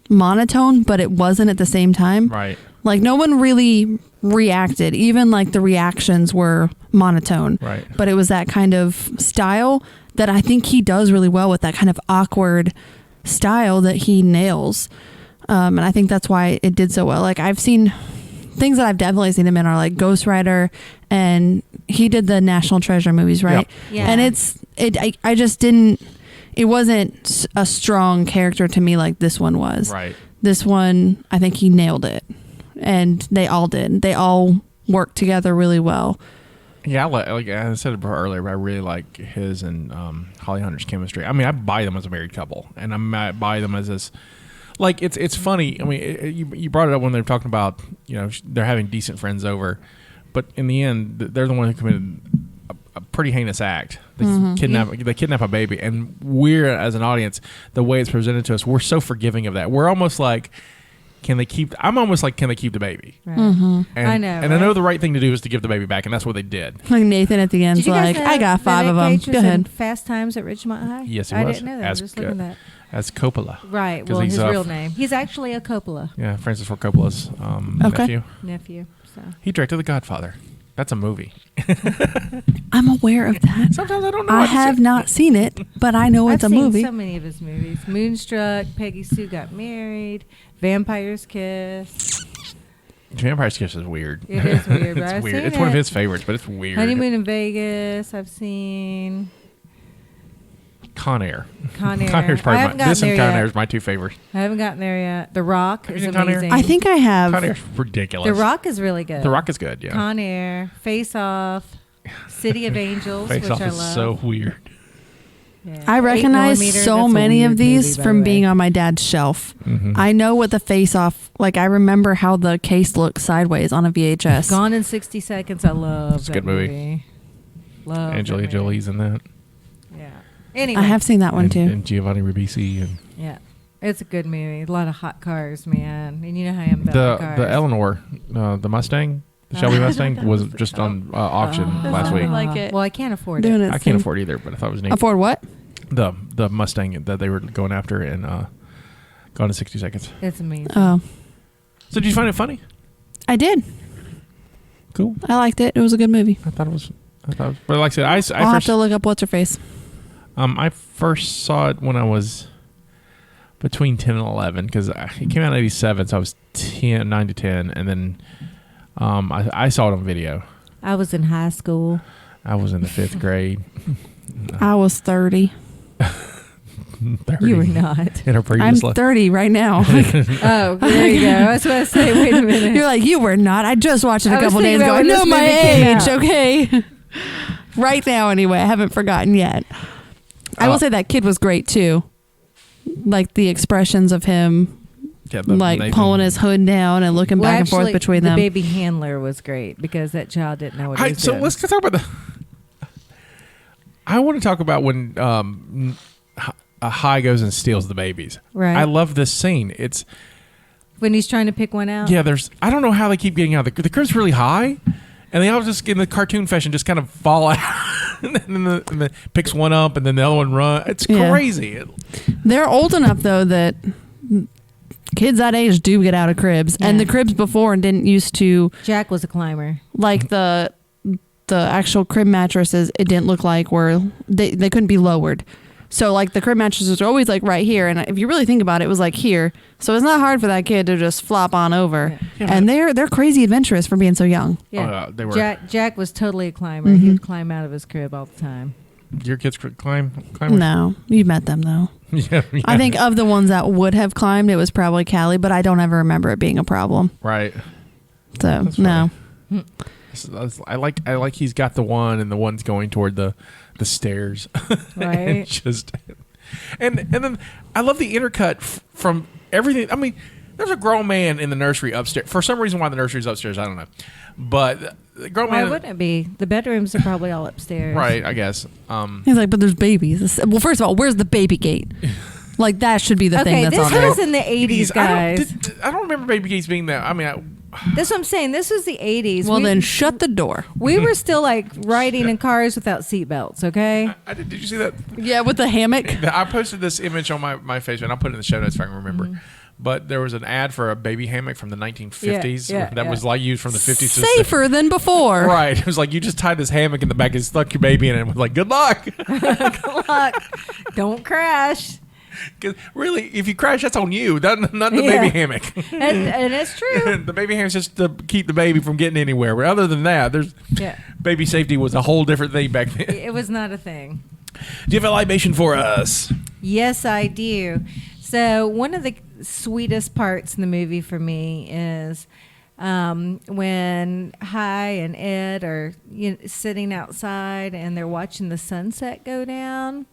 monotone, but it wasn't at the same time. Right. Like no one really reacted. Even like the reactions were monotone. Right. But it was that kind of style that I think he does really well with, that kind of awkward style that he nails. And I think that's why it did so well. Like I've seen things that I've definitely seen him in are like Ghost Rider, and he did the National Treasure movies, right? Yep. Yeah. And I just didn't, it wasn't a strong character to me like this one was. Right. This one, I think he nailed it. And they all did. They all worked together really well. Yeah, like I said it earlier, but I really like his and Holly Hunter's chemistry. I mean, I buy them as a married couple, and I buy them as this. Like it's funny. I mean, you brought it up when they were talking about they're having decent friends over, but in the end, they're the one who committed a pretty heinous act. They kidnap a baby, and we're as an audience, the way it's presented to us, we're so forgiving of that. We're almost like, I'm almost like, can they keep the baby? Right. Mm-hmm. And, I know. And I know the right thing to do is to give the baby back, and that's what they did. Like Nathan at the end's like, I got 5 of them. Go ahead. Fast Times at Ridgemont High? Yes, he was. I didn't know that. I was just looking at that. As Coppola. Right. Well, his real name. He's actually a Coppola. Yeah, Francis Ford Coppola's nephew. So he directed The Godfather. That's a movie. I'm aware of that. Sometimes I don't know. I have not seen it, but I know it's a movie. I've seen so many of his movies. Moonstruck, Peggy Sue Got Married, Vampire's Kiss. Vampire's Kiss is weird. It is weird, but it's I've weird. seen It's one of his favorites, but it's weird. Honeymoon in Vegas, I've seen. Con Air. Con Air. Con Air's probably this and Con Air is my 2 favorites. I haven't gotten there yet. The Rock is amazing. I think I have. Con Air's ridiculous. The Rock is really good. The Rock is good, yeah. Con Air, Face Off, City of Angels, Face which Off I is love. so weird. Yeah. I recognize 8mm, so that's a many of weird these movie, by from the being way. on my dad's shelf. Mm-hmm. I know what the Face Off, like I remember how the case looks sideways on a VHS. Gone in 60 Seconds. I love It's a that good movie. Love Angelina that movie. Jolie's in that. Yeah. Anyway. I have seen that one too. And Giovanni Ribisi. And Yeah. It's a good movie. A lot of hot cars, man. And you know how I am about cars. the Eleanor, the Mustang, the Shelby Mustang, was just on auction last week. like it. Well, I can't afford Doing it. it I can't afford either, but I thought it was neat. Afford what? The Mustang that they were going after in Gone in 60 Seconds. It's amazing. Oh, So did you find it funny? I did. Cool. I liked it. It was a good movie. I thought it was. But like I said, I'll have to look up what's her face. I first saw it when I was between 10 and 11 because it came out in 87, so I was 9 to 10, and then I saw it on video. I was in high school. I was in the 5th grade. I was 30. 30. You were not. In her I'm previous life. 30 right now. Oh, there you go. I was about to say, wait a minute. You're like, you were not. I just watched it a I was couple days thinking ago. I about when know this my movie came age, out. okay? Right now, anyway. I haven't forgotten yet. I will say that kid was great, too. Like, the expressions of him, like, Nathan. pulling his hood down and looking back and forth between them. The baby handler was great because that child didn't know what he was So doing. let's talk about I want to talk about when High goes and steals the babies. Right. I love this scene. It's when he's trying to pick one out. yeah. I don't know how they keep getting out. The crib's really high, and they all just in the cartoon fashion just kind of fall out, and then picks one up, and then the other one run. It's crazy. They're old enough though that kids that age do get out of cribs, and the cribs before didn't used to. Jack was a climber. Like the actual crib mattresses, it didn't look like they couldn't be lowered. So like the crib mattresses are always like right here, and if you really think about it, it was like here. So it's not hard for that kid to just flop on over. Yeah, and they're crazy adventurous for being so young. Yeah, they were. Jack was totally a climber. He would climb out of his crib all the time. Your kids climb? No, you met them though. Yeah. I think of the ones that would have climbed, it was probably Callie, but I don't ever remember it being a problem. Right. So no. I like he's got the one, and the one's going toward the stairs. Right. and then I love the intercut from everything. I mean, there's a grown man in the nursery upstairs. For some reason, why the nursery's upstairs, I don't know. But the grown man. Why wouldn't it be? The bedrooms are probably all upstairs. Right, I guess. He's like, but there's babies. Well, first of all, where's the baby gate? Like that should be the thing that's on there. Okay, this was in the 80s, guys. I don't remember baby gates being there. I mean, that's what I'm saying. This was the 80s. Well, then shut the door. We were still like riding in cars without seatbelts, okay? Did you see that? Yeah, with the hammock. I posted this image on my Facebook, and I'll put it in the show notes if I can remember. Mm-hmm. But there was an ad for a baby hammock from the 1950s that was like used from the 50s. Safer than before. Right. It was like you just tied this hammock in the back and stuck your baby in it and was like, good luck. Good luck. Don't crash. Because really, if you crash, that's on you, not the baby hammock. And it's true. The baby hammock's just to keep the baby from getting anywhere. But other than that, baby safety was a whole different thing back then. It was not a thing. Do you have a libation for us? Yes, I do. So one of the sweetest parts in the movie for me is when Hi and Ed are sitting outside and they're watching the sunset go down.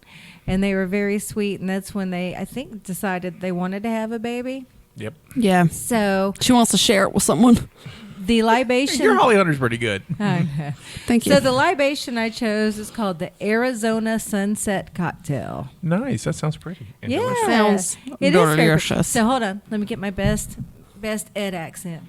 And they were very sweet, and that's when they, I think, decided they wanted to have a baby. Yep. Yeah. So she wants to share it with someone. The libation. Your Holly Hunter's pretty good. Thank you. So the libation I chose is called the Arizona Sunset Cocktail. Nice. That sounds pretty. And delicious. Sounds delicious. So hold on. Let me get my best Ed accent.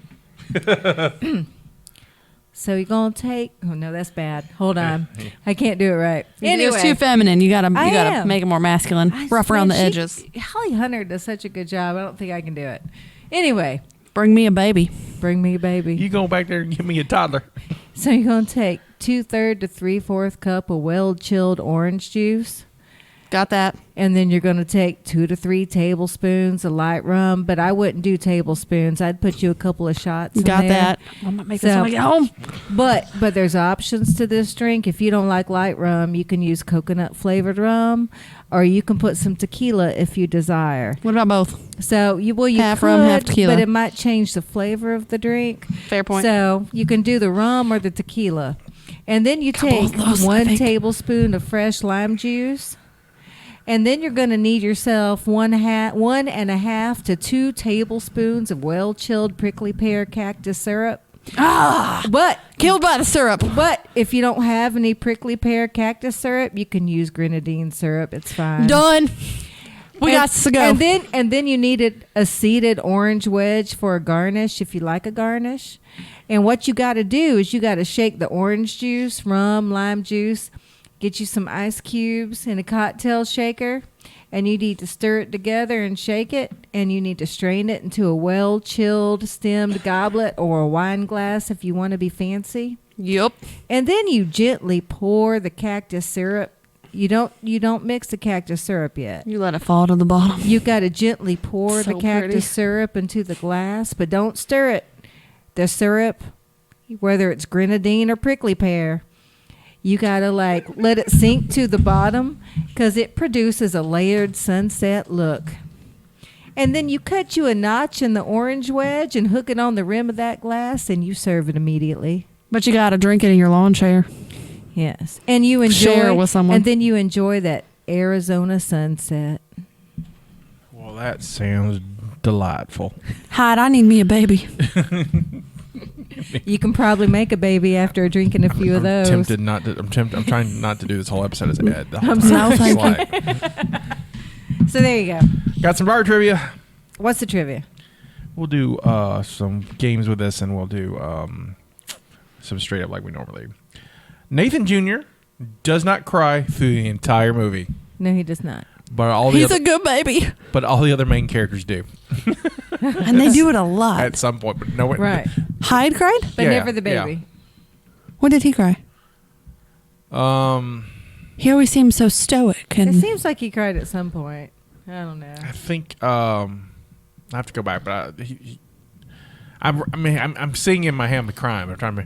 So you're gonna take? Oh no, that's bad. Hold on, I can't do it right. Anyway, it's too feminine. You gotta make it more masculine, rough around the edges. Holly Hunter does such a good job. I don't think I can do it. Anyway, bring me a baby. Bring me a baby. You go back there and give me a toddler. So you're gonna take 2/3 to 3/4 cup of well-chilled orange juice. Got that. And then you're going to take 2 to 3 tablespoons of light rum, but I wouldn't do tablespoons. I'd put you a couple of shots. Got that. I'm not making somebody get home. But there's options to this drink. If you don't like light rum, you can use coconut flavored rum, or you can put some tequila if you desire. What about both? So you half rum, half tequila, but it might change the flavor of the drink. Fair point. So you can do the rum or the tequila, and then you take 1 tablespoon of fresh lime juice. And then you're going to need yourself 1.5 to 2 tablespoons of well-chilled prickly pear cactus syrup. But killed by the syrup. But if you don't have any prickly pear cactus syrup, you can use grenadine syrup. It's fine. Done. We got to go. And then you needed a seeded orange wedge for a garnish if you like a garnish. And what you got to do is you got to shake the orange juice, rum, lime juice. Get you some ice cubes in a cocktail shaker, and you need to stir it together and shake it, and you need to strain it into a well-chilled stemmed goblet or a wine glass if you want to be fancy. Yep. And then you gently pour the cactus syrup. You don't mix the cactus syrup yet. You let it fall to the bottom. You got to gently pour So the cactus pretty. syrup into the glass, but don't stir it. The syrup, whether it's grenadine or prickly pear, you got to let it sink to the bottom because it produces a layered sunset look. And then you cut you a notch in the orange wedge and hook it on the rim of that glass, and you serve it immediately. But you got to drink it in your lawn chair. Yes. And you enjoy Share it with someone. And then you enjoy that Arizona sunset. Well, that sounds delightful. Hyde, I need me a baby. You can probably make a baby after drinking a few of those. I'm trying not to do this whole episode as Ed. I'm sorry. So there you go. Got some bar trivia. What's the trivia? We'll do some games with this, and we'll do some straight up like we normally do. Nathan Jr. does not cry through the entire movie. No, he does not. But all the He's a good baby. But all the other main characters do. And they do it a lot. At some point. But no one. Right. Hyde cried? But Yeah, never the baby. yeah. When did he cry? He always seems so stoic. It And seems like he cried at some point. I don't know. I think I have to go back, but I'm seeing in my hand the crime. I'm trying to.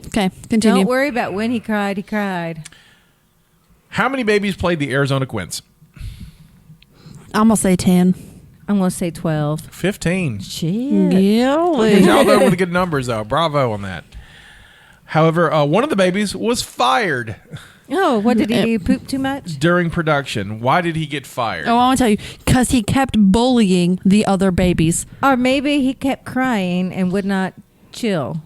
okay, continue. Don't worry about when he cried. He cried. How many babies played the Arizona Quints? I'm going to say 10. I'm going to say 12. 15. Shit. Y'all know with the good numbers, though. Bravo on that. However, one of the babies was fired Oh, what did he do? Poop too much? during production. Why did he get fired? Oh, I want to tell you, because he kept bullying the other babies. Or maybe he kept crying and would not chill.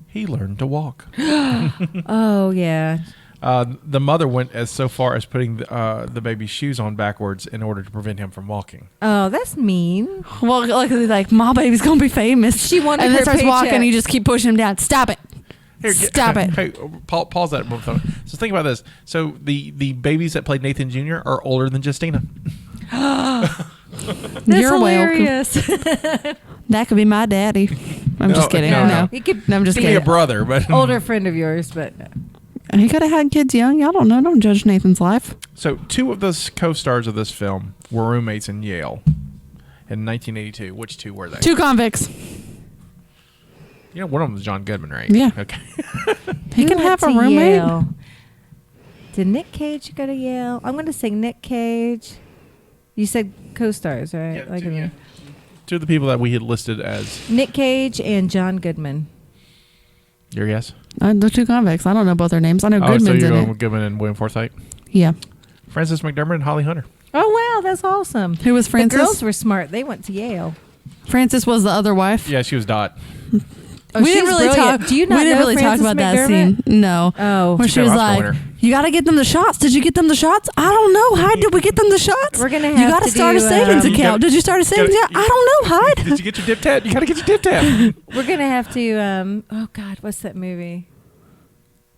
He learned to walk. Oh, yeah. The mother went as so far as putting the baby's shoes on backwards in order to prevent him from walking. Oh, that's mean. Well, like my baby's going to be famous. She wanted and her then starts walking, paycheck. and you just keep pushing him down. Stop it. Here, Stop it. Hey, pause that. So think about this. So the babies that played Nathan Jr. are older than Justina. That's You're hilarious. That could be my daddy. I'm just kidding. no. He could No, I'm just Be kidding. a brother, but older friend of yours, but no. He could have had kids young. Y'all don't know. Don't judge Nathan's life. So two of the co-stars of this film were roommates in Yale in 1982. Which two were they? 2 convicts. You know, one of them was John Goodman, right? Yeah. Okay. He Who can went have a to roommate. Yale? Did Nick Cage go to Yale? I'm going to say Nick Cage. You said co-stars, right? Two of the people that we had listed as Nick Cage and John Goodman. your guess. The 2 convicts. I don't know both their names. I know So Goodman's you're in going it. with Goodman and William Forsythe? Yeah. Frances McDermott and Holly Hunter. Oh, wow. That's awesome. Who was Frances? The girls were smart. They went to Yale. Frances was the other wife. Yeah, she was Dot. Oh, We didn't she's really brilliant. talk. Do you not we didn't know really talk Frances about that McDermott? scene. No. Oh. When she She's was an Oscar like, winner. "You got to get them the shots. Did you get them the shots? I don't know. Hyde, did we get them the shots? We're gonna You have got to start a do, savings You account. gotta- Did you start a savings account? I don't know, Hyde. Did you get your dip tab? You got to get your dip tab. We're going to have to, oh, God, what's that movie?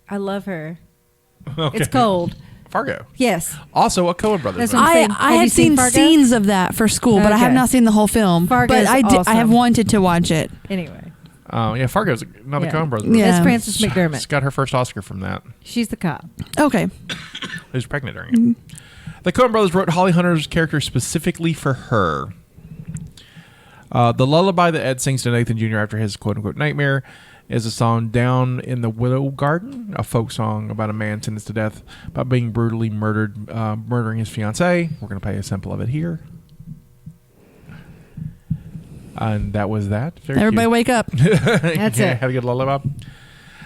I love her. Okay. It's Cold. Fargo. Yes. Also a Coen Brothers That's movie. what I'm saying. I Have had you seen seen Fargo? scenes of that for school, but I have Okay. not seen the whole film. Fargo's but I have awesome. wanted to watch it. Anyway. Yeah, Fargo's another Yeah. Coen Brothers movie. Yeah. That's Frances She McDermott. got her first Oscar from that. She's the cop. Okay. She was pregnant during it. The Coen Brothers wrote Holly Hunter's character specifically for her. The lullaby that Ed sings to Nathan Jr. after his quote-unquote nightmare is a song Down in the Widow Garden, a folk song about a man sentenced to death by being brutally murdering his fiancée. We're going to play a sample of it here. And that was that. Very Everybody cute. wake up. That's it. Have a good lullaby.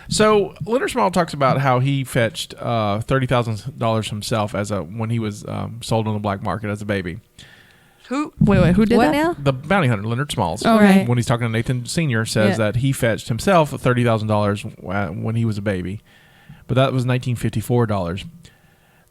So Leonard Small talks about how he fetched $30,000 himself as when he was sold on the black market as a baby. Who did What that? now? The bounty hunter, Leonard Smalls. Okay. When he's talking to Nathan Sr., says that he fetched himself $30,000 when he was a baby. But that was $1954.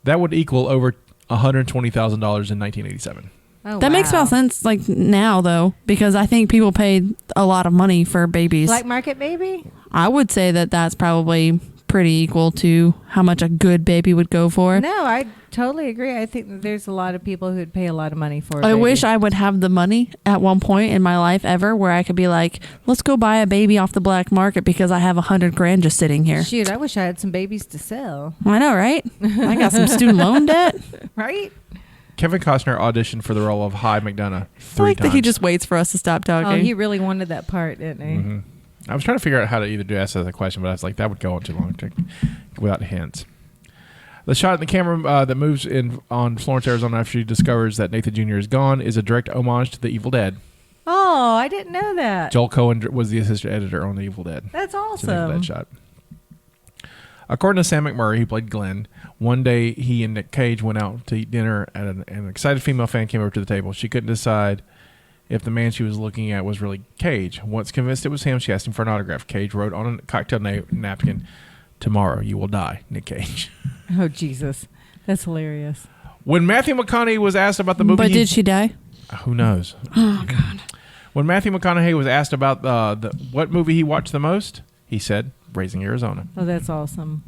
That would equal over $120,000 in 1987. Oh, That makes more sense like now though, because I think people paid a lot of money for babies. Black market baby? I would say that that's probably pretty equal to how much a good baby would go for. No, I totally agree. I think that there's a lot of people who'd pay a lot of money for a I baby. wish I would have the money at one point in my life ever where I could be like, let's go buy a baby off the black market because I have $100,000 just sitting here. Shoot, I wish I had some babies to sell. I know, right? I got some student loan debt. Right? Kevin Costner auditioned for the role of Hyde McDonough I three like times. that he just waits for us to stop talking. Oh, he really wanted that part, didn't he? Mm-hmm. I was trying to figure out how to either ask that question, but I was like, that would go on too long without hints. The shot in the camera that moves in on Florence, Arizona after she discovers that Nathan Jr. is gone is a direct homage to The Evil Dead. Oh, I didn't know that. Joel Coen was the assistant editor on The Evil Dead. That's It's an Evil awesome. Dead shot. According to Sam McMurray, who played Glenn, one day he and Nick Cage went out to eat dinner, and an excited female fan came over to the table. She couldn't decide if the man she was looking at was really Cage. Once convinced it was him, she asked him for an autograph. Cage wrote on a cocktail napkin, "Tomorrow you will die, Nick Cage." Oh, Jesus. That's hilarious. When Matthew McConaughey was asked about the movie... But did she die? Who knows? Oh, God. When Matthew McConaughey was asked about what movie he watched the most, he said, Raising Arizona. Oh, that's awesome.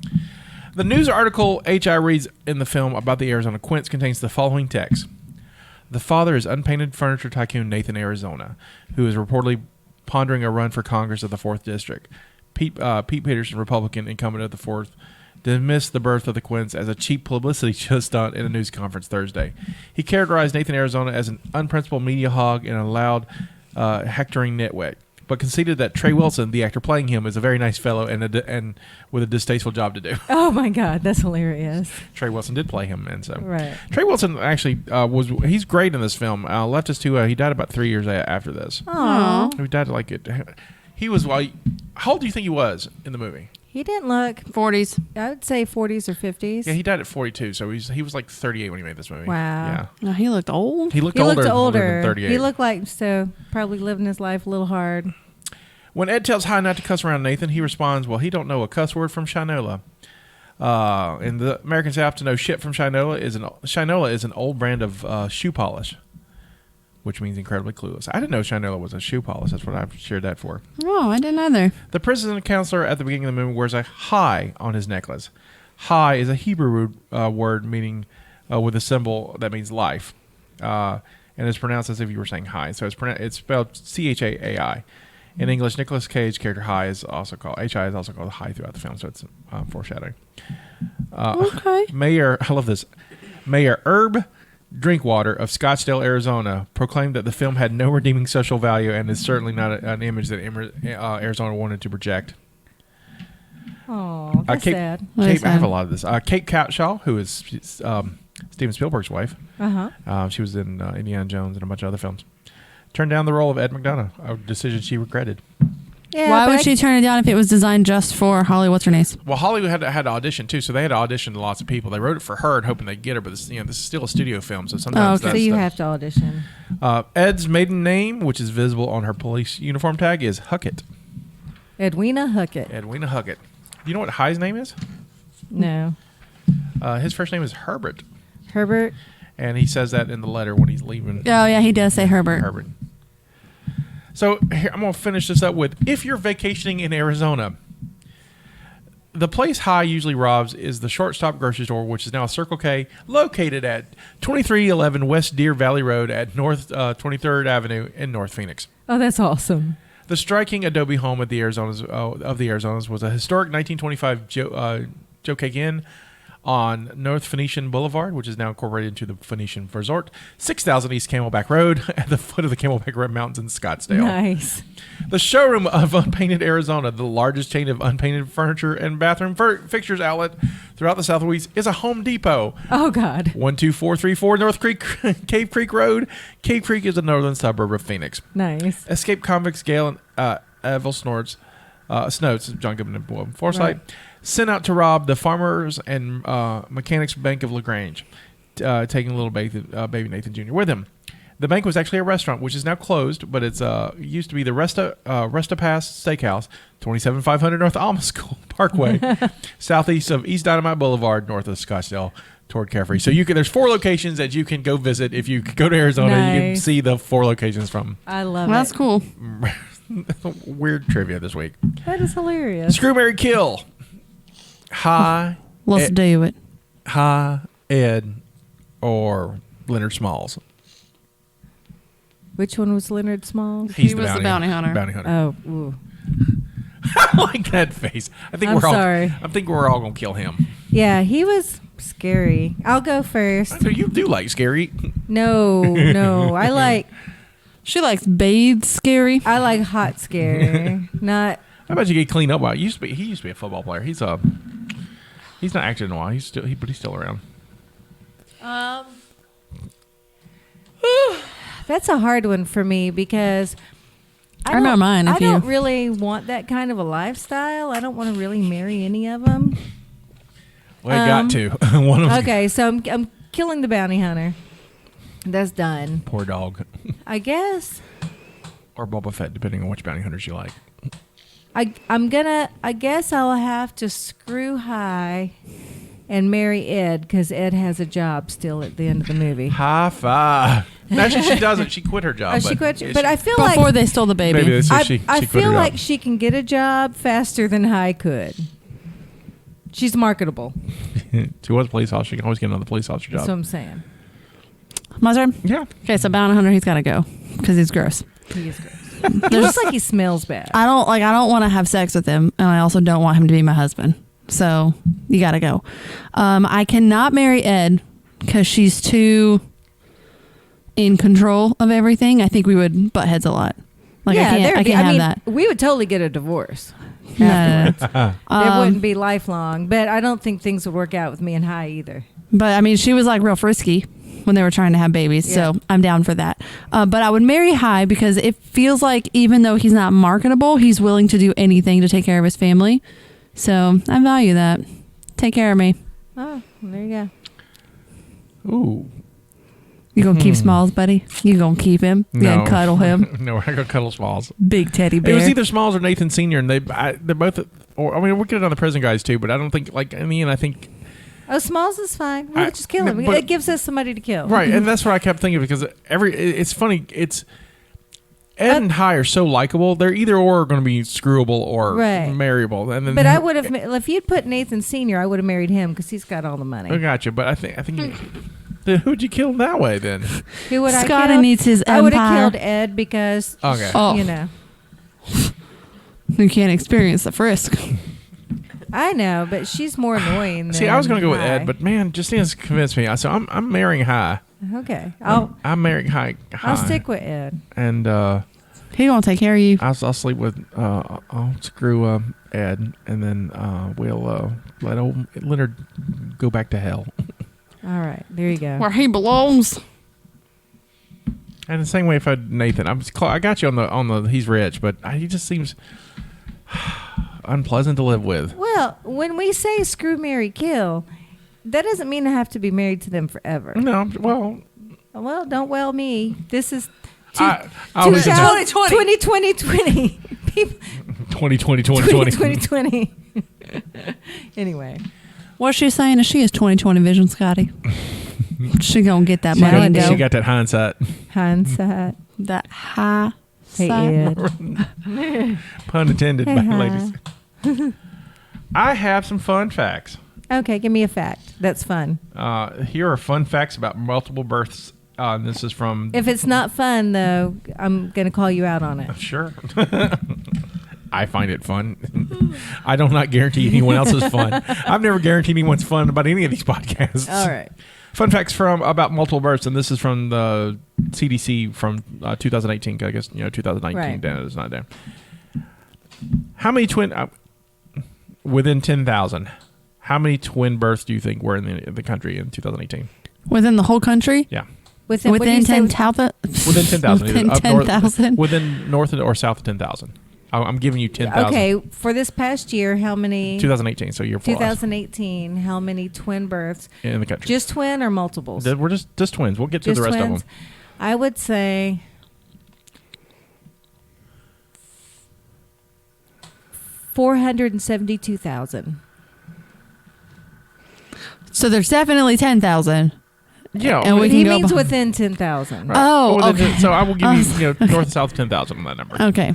The news article H.I. reads in the film about the Arizona Quints contains the following text. The father is unpainted furniture tycoon Nathan Arizona, who is reportedly pondering a run for Congress of the 4th District. Pete Peterson, Republican incumbent of the 4th, dismissed the birth of the Quints as a cheap publicity stunt in a news conference Thursday. He characterized Nathan Arizona as an unprincipled media hog and a loud, hectoring nitwit, but conceded that Trey Wilson, the actor playing him, is a very nice fellow and with a distasteful job to do. Oh my God, that's hilarious. Trey Wilson did play him, and so right. Trey Wilson actually he's great in this film. Left us to he died about 3 years after this. Aww. He died like it. He was how old do you think he was in the movie? He didn't look 40s. I would say 40s or 50s. Yeah, he died at 42, so he was like 38 when he made this movie. Wow. Yeah. No, he looked old. He looked He older. looked older. Than 38. He looked like probably living his life a little hard. When Ed tells Hi not to cuss around Nathan, he responds, well, he don't know a cuss word from Shinola. In the American South, to know shit from Shinola is an old brand of shoe polish, which means incredibly clueless. I didn't know Shinola was a shoe polish. That's what I've shared that for. Oh, I didn't either. The prison counselor at the beginning of the movie wears a hi on his necklace. Hi is a Hebrew word meaning with a symbol that means life, and it's pronounced as if you were saying hi. So it's spelled Chai. In English, Nicolas Cage's character Hi is also called Hi is also called Hi throughout the film, so it's foreshadowing. Okay. I love this. Mayor Herb Drinkwater of Scottsdale, Arizona, proclaimed that the film had no redeeming social value and is certainly not an image that Arizona wanted to project. Oh, that's sad. I have a lot of this. Kate Capshaw, who is Steven Spielberg's wife, she was in Indiana Jones and a bunch of other films, turned down the role of Ed McDonough, a decision she regretted. Yeah, why would she turn it down if it was designed just for Holly? What's her name? Well, Hollywood had to audition too, so they had to audition lots of people. They wrote it for her and hoping they'd get her, but this is still a studio film, so sometimes so you have to audition. Ed's maiden name, which is visible on her police uniform tag, is Huckett. Edwina Huckett. Edwina Huckett. Do you know what High's name is? No. His first name is Herbert. Herbert. And he says that in the letter when he's leaving. Oh, yeah, he does say Herbert. Herbert. So here, I'm going to finish this up with, if you're vacationing in Arizona, the place Hi usually robs is the shortstop grocery store, which is now a Circle K, located at 2311 West Deer Valley Road at North 23rd Avenue in North Phoenix. Oh, that's awesome. The striking adobe home of the Arizonas was a historic 1925 Joe Cake Inn on North Phoenician Boulevard, which is now incorporated into the Phoenician Resort, 6000 East Camelback Road, at the foot of the Camelback Red Mountains in Scottsdale. Nice. The showroom of Unpainted Arizona, the largest chain of unpainted furniture and bathroom fixtures outlet throughout the Southwest, is a Home Depot. Oh, God. 12434 North Cave Creek Road. Cave Creek is a northern suburb of Phoenix. Nice. Escaped convicts Gail and Evel Snodes, John Goodman and Bob Forsythe, sent out to rob the Farmers and Mechanics Bank of LaGrange, taking little baby Nathan Jr. with him. The bank was actually a restaurant, which is now closed, but it's used to be the Resta Pass Steakhouse, 27500 North Alma School Parkway, southeast of East Dynamite Boulevard, north of Scottsdale, toward Carefree. So there's 4 locations that you can go visit if you go to Arizona. Nice. You can see the 4 locations from. I love it. That's cool. Weird trivia this week. That is hilarious. Screw, Marry, Kill. Hi. Let's do it. Hi, Ed, or Leonard Smalls. Which one was Leonard Smalls? He was the bounty hunter. Bounty hunter. Oh, ooh. I like that face. I think we're all gonna kill him. Yeah, he was scary. I'll go first. So you do like scary? No. She likes bathed scary. I like hot scary. Not. How about you get cleaned up? He used to be a football player. He's not acting in a while. But he's still around. That's a hard one for me because I know mine. I don't really want that kind of a lifestyle. I don't want to really marry any of them. Well, I got to. One of them. Okay, so I'm killing the bounty hunter. That's done. Poor dog. I guess. Or Boba Fett, depending on which bounty hunters you like. I guess I'll have to screw High and marry Ed because Ed has a job still at the end of the movie. High five. Actually, she doesn't. She quit her job. Oh, she quit. Yeah, But I feel like Before they stole the baby. maybe that's I she quit feel her like job. she can get a job faster than High could. She's marketable. She was a police officer. She can always get another police officer job. That's what I'm saying. My turn? Yeah. Okay, so Bounty Hunter, he's got to go because he's gross. He is gross. He looks like he smells bad. I don't want to have sex with him, and I also don't want him to be my husband. So you got to go. I cannot marry Ed because she's too in control of everything. I think we would butt heads a lot. Like I can't have that. We would totally get a divorce. No. Afterwards. It wouldn't be lifelong, but I don't think things would work out with me and High either. But I mean, she was like real frisky when they were trying to have babies, Yeah. so I'm down for that. But I would marry High because it feels like even though he's not marketable, he's willing to do anything to take care of his family. So I value that. Take care of me. Oh, there you go. Ooh. You gonna keep Smalls, buddy? You gonna keep him? You No. gonna cuddle him? No, we're not gonna cuddle Smalls. Big teddy It bear. was either Smalls or Nathan Senior, and they're both. Or I mean, we could have done the prison guys too, but I don't think in the end I think Oh, Smalls is fine. We'll just kill him. but- It gives us somebody to kill. right, and that's what I kept thinking because it's funny. It's Ed and High are so likable. They're either or going to be screwable or Right. marryable. And then But I would have, if you'd put Nathan Sr., I would have married him because he's got all the money. I got you, but I think then who'd you kill that way then? Who would I Scotty kill? needs his I would have empire. killed Ed because, Okay. Oh. you know. You can't experience the frisk. I know, but she's more annoying than See, I was going to go with High. Ed, but man, Justina's convinced me. So I'm marrying High. Okay. I'm marrying High. I'll stick with Ed. And He gonna take care of you. I'll sleep with. I'll screw Ed, and then we'll let old Leonard go back to hell. All right. There you go. Where he belongs. And the same way if I had Nathan, I got you on the he's rich, but he just seems unpleasant to live with. Well, when we say screw, marry, kill, that doesn't mean I have to be married to them forever. No, well, Don't well me. This is I was 2020. People, 2020. Anyway. What she's saying is she has 20/20 vision, Scotty. She gonna get that money and She go. got that hindsight. Hindsight. That high. Hey, side. Ed. Pun intended, Hey, by hi. ladies. I have some fun facts. Okay, give me a fact. That's fun. Here are fun facts about multiple births. This is from. If it's not fun, though, I'm going to call you out on it. Sure. I find it fun. I do not guarantee anyone else's fun. I've never guaranteed anyone's fun about any of these podcasts. All right. Fun facts about multiple births, and this is from the CDC from 2018. I guess 2019 Right. down is not down. How many within 10,000? How many twin births do you think were in the country in 2018? Within the whole country? Yeah. Within what do Within you say? 10,000? Within 10,000. Within Up north- 10,000? Within north or south of 10,000. I'm giving you 10,000. Okay, for this past year, how many? 2018, so year 4. 2018, how many twin births? In the country. Just twin or multiples? We're just twins. We'll get to Just the rest twins? of them. I would say 472,000. So there's definitely 10,000. Yeah. And we can He go means beh- within 10,000. Right. Oh, Well, okay. So I will give you, Okay. north and south of 10,000 on that number. Okay.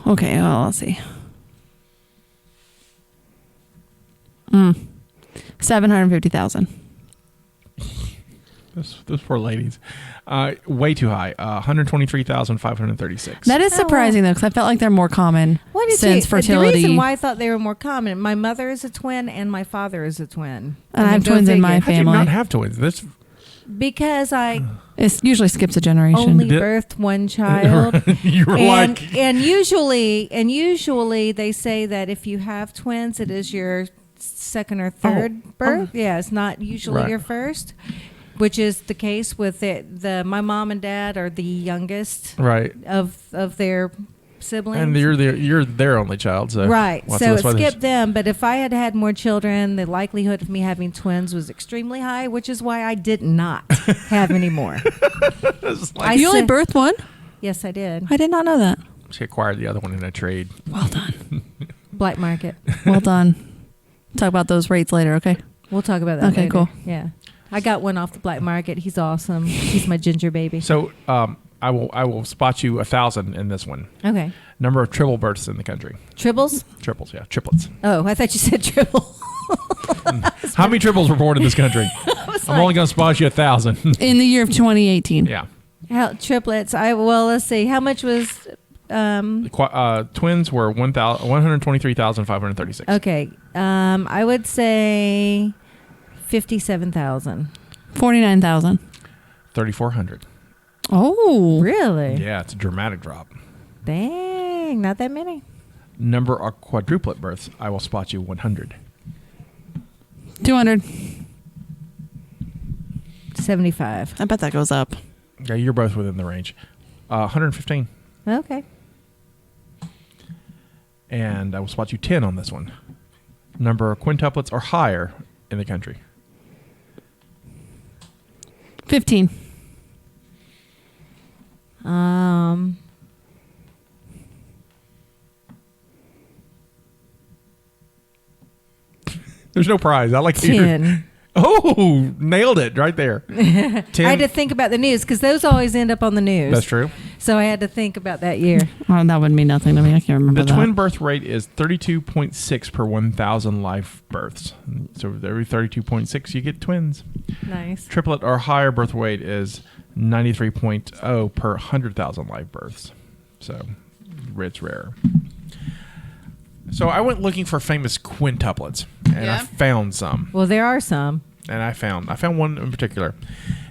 Okay, well, let's see. 750,000. Those poor ladies. Way too high. 123,536. That is surprising, though, because I felt like they're more common What is since it? fertility. The reason why I thought they were more common, my mother is a twin and my father is a twin. And I have go twins in my figure. How do you family. not have twins? This Because I It usually skips a generation. only Did- birthed one child. you were like. and usually they say that if you have twins, it is your second or third birth. Yeah, it's not usually Right. your first, which is the case with it. My mom and dad are the youngest Right. of their siblings. And you're their only child. So Right. Well, So it that's why there's- skipped them. But if I had had more children, the likelihood of me having twins was extremely high, which is why I did not have any more. You only birthed one? Yes, I did. I did not know that. She acquired the other one in a trade. Well done. Black market. Well done. Talk about those rates later, okay? We'll talk about that Okay, later. cool. Yeah. I got one off the black market. He's awesome. He's my ginger baby. So I will spot you 1,000 in this one. Okay. Number of triple births in the country. Triples? Triples, yeah, triplets. Oh, I thought you said triple. How many triples were born in this country? I'm only going to spot you 1,000. In the year of 2018. Yeah. Triplets. Let's see. How much was Twins were 123,536. Okay. I would say 57,000. 49,000. 3,400. Oh. Really? Yeah, it's a dramatic drop. Dang, not that many. Number of quadruplet births, I will spot you 100. 200. 75. I bet that goes up. Yeah, you're both within the range. 115. Okay. And I will spot you 10 on this one. Number of quintuplets or higher in the country. 15. There's no prize. I like 10. Oh, nailed it right there. 10. I had to think about the news because those always end up on the news. That's true. So I had to think about that year. Oh, that would mean nothing to me. I can't remember The that. twin birth rate is 32.6 per 1,000 live births. So every 32.6, you get twins. Nice. Triplet or higher birth weight is 93.0 per 100,000 live births. So it's rare. So I went looking for famous quintuplets, and I found some. Well, there are some. And I found one in particular.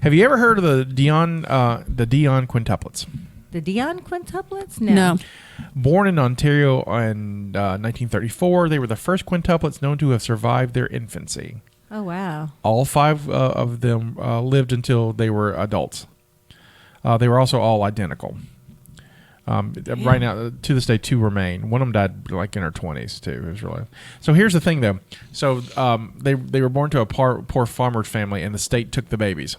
Have you ever heard of the Dion quintuplets? The Dion quintuplets? No. Born in Ontario in 1934, they were the first quintuplets known to have survived their infancy. Oh, wow. All 5 of them lived until they were adults. They were also all identical. Right now, to this day, 2 remain. One of them died like in her 20s too. It was really. So here's the thing, though. So they were born to a poor farmer's family, and the state took the babies.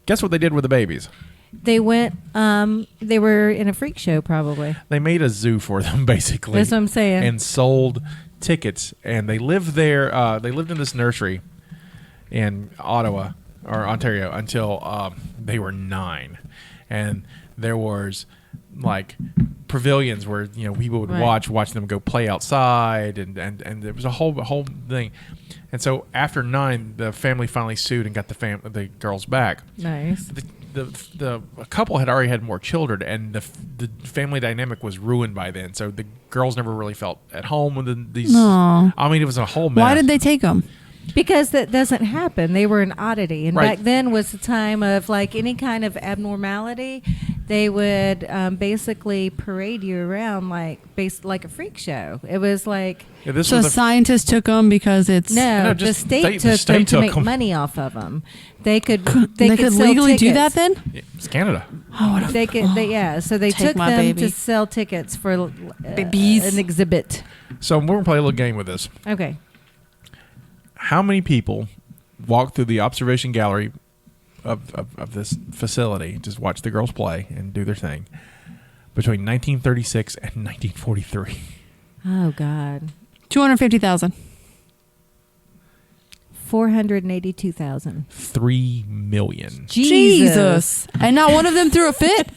Guess what they did with the babies? They went. They were in a freak show, probably. They made a zoo for them, basically. That's what I'm saying. And sold tickets, and they lived there. They lived in this nursery in Ottawa or Ontario until they were 9, and there was like pavilions where people would watch them go play outside, and there was a whole thing. And so after 9, the family finally sued and got the girls back. Nice. The couple had already had more children, and the family dynamic was ruined by then. So the girls never really felt at home with these. Aww. I mean, it was a whole mess. Why did they take them? Because that doesn't happen. They were an oddity. And Right. back then was the time of like any kind of abnormality. They would basically parade you around like a freak show. It was like... Yeah, this So was scientists took them because it's... No, just the state the took state them to took make 'em. money off of them. They could They could sell legally do tickets. that then? it's Canada. Oh, what a... They could, so they Take took my them baby. to sell tickets for Babies. an exhibit. So we're gonna play a little game with this. Okay. How many people walk through the observation gallery of this facility, just watch the girls play and do their thing, between 1936 and 1943? Oh, God. 250,000. 482,000. 3 million. Jesus. And not one of them threw a fit?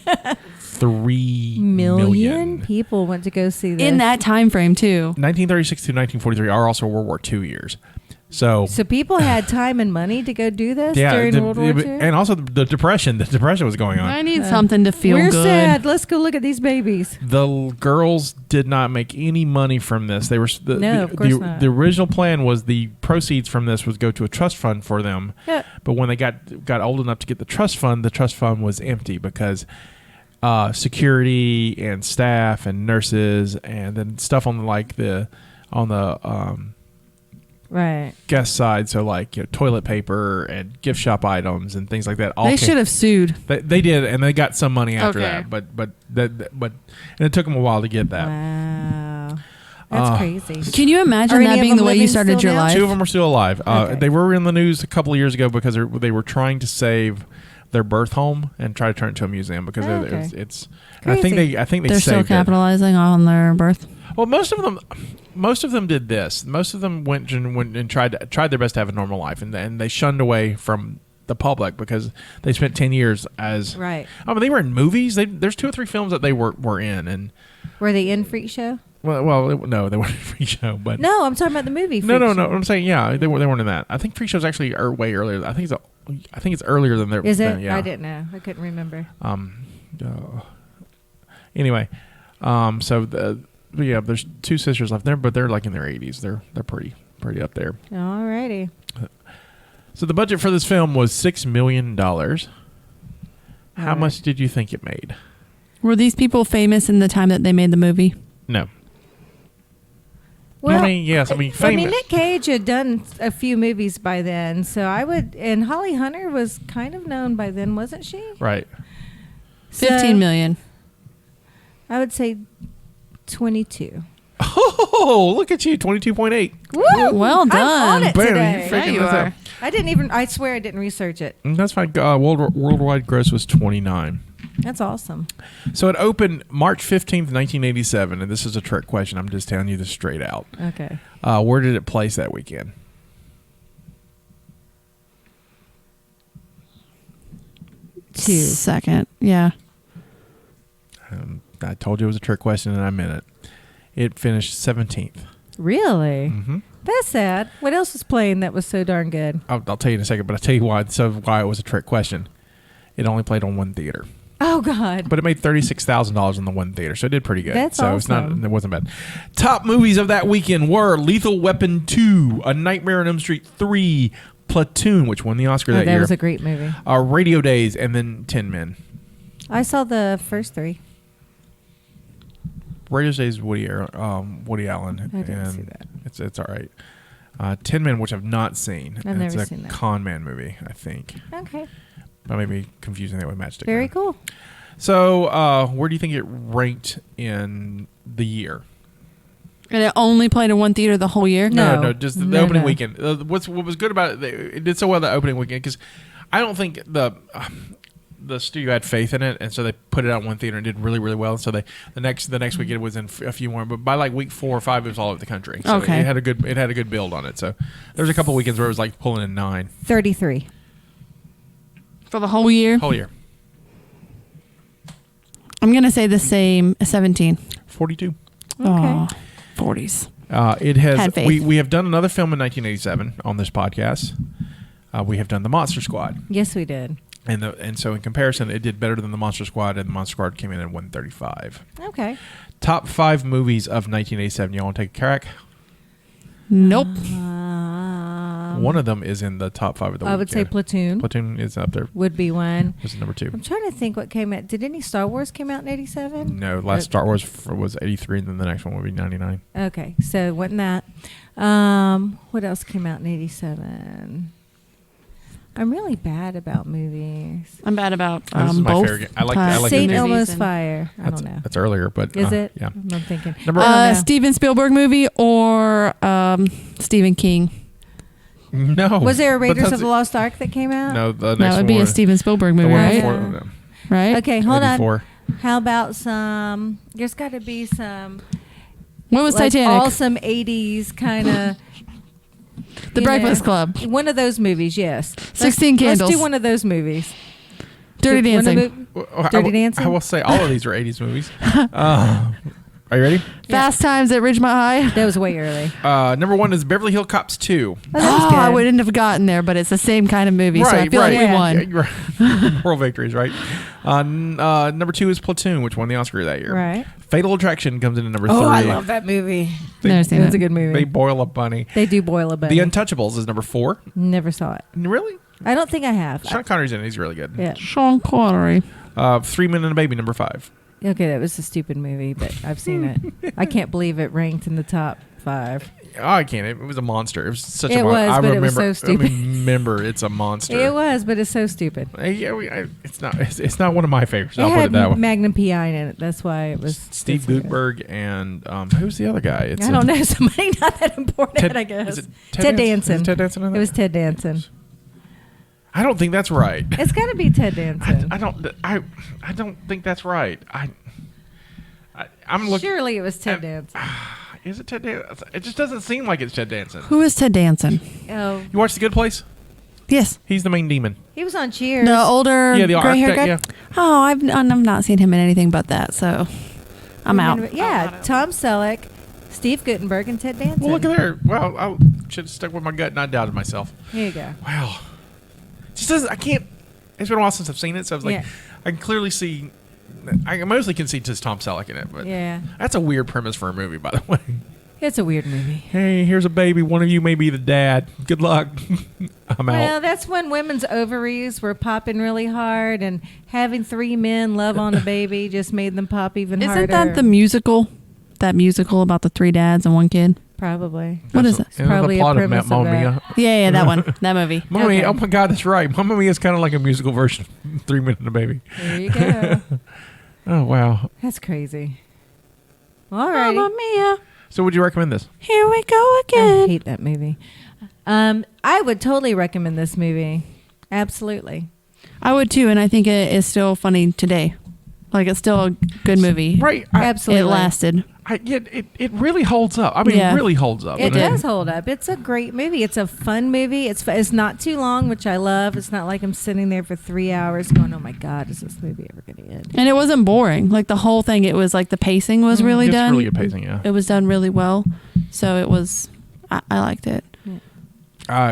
3 Million million. people went to go see this. In that time frame, too. 1936 to 1943 are also World War II years. So people had time and money to go do this during World War II? and also the Depression. The Depression was going on. I need something to feel We're good. sad. Let's go look at these babies. The girls did not make any money from this. They were of course not. The original plan was the proceeds from this would go to a trust fund for them. Yeah. But when they got old enough to get the trust fund was empty because security and staff and nurses and then stuff on the Right. guest side, so like toilet paper and gift shop items and things like that. They should have sued. They did, and they got some money after Okay. that. But and it took them a while to get that. Wow. That's crazy. Can you imagine Are that any of being them the way you living started still your now? life? 2 of them are still alive. Okay. They were in the news a couple of years ago because they were trying to save their birth home and try to turn it to a museum because okay. it's. And I think Crazy. they They're still saved it. capitalizing on their birth. Well, most of them most of them did this. Most of them went and tried their best to have a normal life, and they shunned away from the public because they spent 10 years as right. I mean, they were in movies. There's 2 or 3 films that they were in, and were they in Freak Show? Well, no, they weren't in Freak Show, but no, I'm talking about the movie. Freak no. Show. I'm saying they weren't in that. I think Freak Show's actually way earlier. I think it's earlier than their. Is it? Yeah. I didn't know. I couldn't remember. Anyway, there's 2 sisters left there, but they're like in their 80s. They're pretty up there. Alrighty. So the budget for this film was $6 million. How much did you think it made? Were these people famous in the time that they made the movie? No. Well, yes. Famous. Nick Cage had done a few movies by then, so I would. And Holly Hunter was kind of known by then, wasn't she? Right. 15 million. I would say 22. Oh, look at you, 22.8. Woo! Well done. I'm on it today. Yeah, you are. I swear I didn't research it. That's fine. Worldwide gross was 29. That's awesome. So it opened March 15th, 1987, and this is a trick question. I'm just telling you this straight out. Okay. Where did it place that weekend? Second. Yeah. I told you it was a trick question, and I meant it. It finished 17th. Really? Mm-hmm. That's sad. What else was playing that was so darn good? I'll tell you in a second, but I'll tell you why it was a trick question. It only played on 1 theater. Oh, God. But it made $36,000 in the 1 theater, so it did pretty good. That's awesome. It wasn't bad. Top movies of that weekend were Lethal Weapon 2, A Nightmare on Elm Street 3, Platoon, which won the Oscar that year. That was a great movie. Radio Days, and then 10 Men. I saw the first 3. Radio Days, Woody Allen. I didn't see that. It's all right. 10 Men, which I've not seen. I've never seen that. It's a con man movie, I think. Okay. I may be confusing that with Matchstick. Very cool. So, where do you think it ranked in the year? And it only played in 1 theater the whole year? No, just the opening weekend. What was good about it did so well the opening weekend because I don't think the studio had faith in it, and so they put it out in 1 theater and did really, really well. So the next weekend it was in a few more, but by like week 4 or 5 it was all over the country. So okay. It had a good build on it. So there was a couple weekends where it was like pulling in 9. 33. For the whole year? Whole year. I'm going to say the same, 17. 42. Okay. 40s. It has. Had faith. We have done another film in 1987 on this podcast. We have done The Monster Squad. Yes, we did. And so in comparison, it did better than The Monster Squad, and The Monster Squad came in at 135. Okay. Top 5 movies of 1987. You want to take a crack? Nope. One of them is in the top 5 of the weekend. I would say Platoon. Platoon is up there. Would be one. Was number 2. I'm trying to think what came out. Did any Star Wars come out in 87? No, last Star Wars was 83, and then the next one would be 99. Okay, so wasn't that. What else came out in 87? I'm really bad about movies. I'm bad about this is my both. favorite. I like St. the Elmo's Fire. I don't know. That's earlier, but Is it? Yeah. I'm thinking. Steven Spielberg movie or Stephen King? No. Was there a Raiders of the Lost Ark that came out? No, the next it would be a Steven Spielberg movie, right? Right? Okay, hold 84. on. How about some? There's got to be some. What was like Titanic? Awesome 80s kind of. The Breakfast Club. One of those movies, yes. 16 Candles. Let's do one of those movies. Dirty Dancing. Dirty Dancing? I will say all of these are 80s movies. Are you ready? Fast Times at Ridgemont High. That was way early. Number 1 is Beverly Hills Cops 2. I wouldn't have gotten there, but it's the same kind of movie, so I feel like we won. Yeah, moral victories, right? Number 2 is Platoon, which won the Oscar that year. Right. Fatal Attraction comes in at number 3. Oh, I love that movie. Never seen it. It's a good movie. They boil a bunny. They do boil a bunny. The Untouchables is number 4. Never saw it. Really? I don't think I have. Sean Connery's in it. He's really good. Yeah. Sean Connery. 3 Men and a Baby, number 5. Okay, that was a stupid movie, but I've seen it. I can't believe it ranked in the top 5. Oh, I can't. It was a monster. It was such It a was, monster. but remember, it was so stupid. I remember it's a monster. It was, but it's so stupid. It's not. It's not one of my favorites. It I'll put had it that way. Magnum PI in it. That's why it was. Steve Guttenberg and who's the other guy? I don't know. Somebody not that important, I guess. Is it Ted Danson. Is it Ted Danson in that? It was Ted Danson. I don't think that's right. It's got to be Ted Danson. I don't think that's right. I'm looking. Surely it was Ted Danson. Is it Ted Danson? It just doesn't seem like it's Ted Danson. Who is Ted Danson? Oh, You watch The Good Place? Yes. He's the main demon. he was on Cheers. The older Yeah, the gray hair architect, guy? Oh, I've not seen him in anything but that, so I'm out. Yeah, Tom Selleck, Steve Guttenberg, and Ted Danson. Well, look at there. Well, I should have stuck with my gut and I doubted myself. Here you go. Wow. Just doesn't. I can't. It's been a while since I've seen it, so I was like, Yeah. I can clearly see. I mostly can see just Tom Selleck in it, but Yeah. that's a weird premise for a movie, by the way. It's a weird movie. Hey, here's a baby. One of you may be the dad. Good luck. I'm Well, out. that's when women's ovaries were popping really hard, and having 3 men love on a baby just made them pop even harder. Isn't that the musical? That musical about the 3 dads and 1 kid? Probably. What is it? It's probably the a plot of premise of Mamma that. Mia. Yeah, that one. That movie. Mamma Okay. Mia. Oh my God, that's right. Mamma Mia is kind of like a musical version of 3 Men and a Baby. There you go. Oh wow. That's crazy. All right. Mamma Mia. So would you recommend this? Here we go I again. hate that movie. I would totally recommend this movie. Absolutely. I would too, and I think it is still funny today. Like, it's still a good movie. Right. Absolutely. It lasted. It really holds up. I mean, Yeah. it really holds up. It doesn't does hold up. It's a great movie. It's a fun movie. It's not too long, which I love. It's not like I'm sitting there for 3 hours going, "Oh my God, is this movie ever going to end?" And it wasn't boring. Like, the whole thing, it was like the pacing was really It's done. really good pacing, yeah. It was done really well. So it was, I liked it. I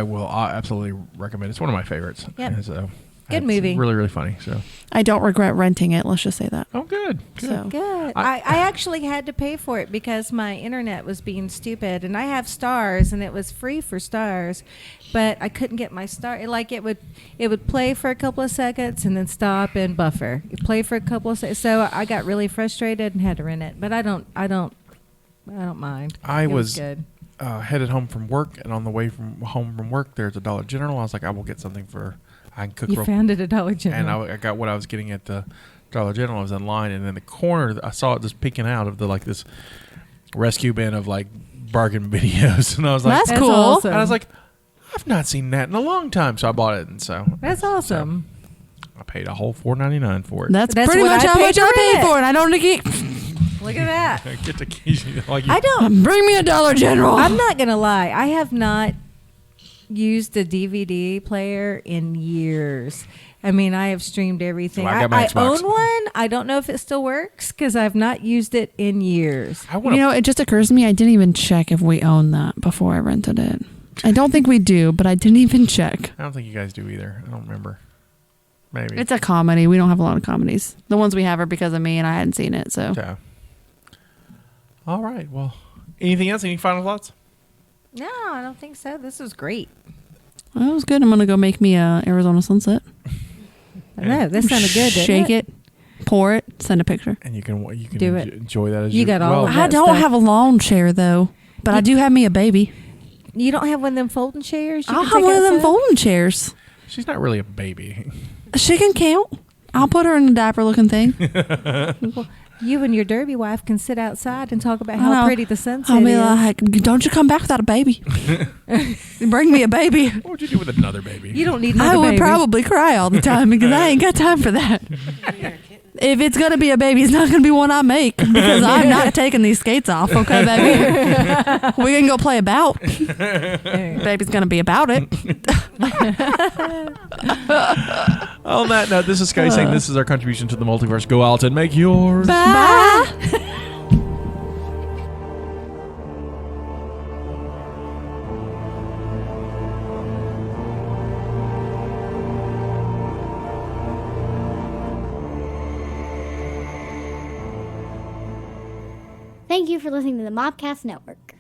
absolutely recommend it. It's one of my favorites. Yep. And so, Good it's movie. Really, really funny. So, I don't regret renting it. Let's just say that. oh, good. Good. So Good. I- I actually had to pay for it because my internet was being stupid, and I have Stars, and it was free for Stars, but I couldn't get my Star. Like it would play for a couple of seconds and then stop and buffer. You play for a couple of seconds, so I got really frustrated and had to rent it. But I don't mind. I It was good. Headed home from work, and on the way home from work, there's a Dollar General. I was like, I will get something I can cook You real found it at Dollar General. And I got what I was getting at the Dollar General. I was in line, and in the corner, I saw it just peeking out of this rescue bin of like bargain videos, and I was like, That's cool. awesome. and I was like, I've not seen that in a long time, so I bought it, and so That's awesome. I paid a whole $4.99 for it. that's That's pretty what much I how paid much to I rent paid it. for it. I don't get. Look at that. I get to like I don't. Bring me a Dollar General. I'm not gonna lie. I have not used a DVD player in years. I mean, I have streamed everything. Well, I got my I Xbox. own one. I don't know if it still works because I've not used it in years. I want You know, it just occurs to me I didn't even check if we own that before I rented it. I don't think we do, but I didn't even check. I don't think you guys do either. I don't remember. Maybe. It's a comedy. We don't have a lot of comedies. The ones we have are because of me, and I hadn't seen it. So Yeah. All right. Well, anything else? Any final thoughts? No, I don't think so. This was great. well, it was good. I'm gonna go make me a Arizona sunset. I know that sounded good. Didn't Shake it, pour it, send a picture. And you can Do it. enjoy that as You got all of I that don't stuff. have a lawn chair though, but I do have me a baby. You don't have one of them folding chairs? You I'll can have take one of them outside? folding chairs. She's not really a baby. She can count. I'll put her in a diaper looking thing. You and your derby wife can sit outside and talk about I how know. pretty the sunset I'll be is. like, don't you come back without a baby. Bring me a baby. What would you do with another baby? You don't need I another would baby. probably cry all the time because I ain't got time for that. If it's going to be a baby, it's not going to be one I make because I'm not taking these skates off, okay, baby? We can go play about. Baby's going to be about it. On that note, this is Sky saying this is our contribution to the multiverse. Go out and make yours. Bye. Thank you for listening to the Mopcast Network.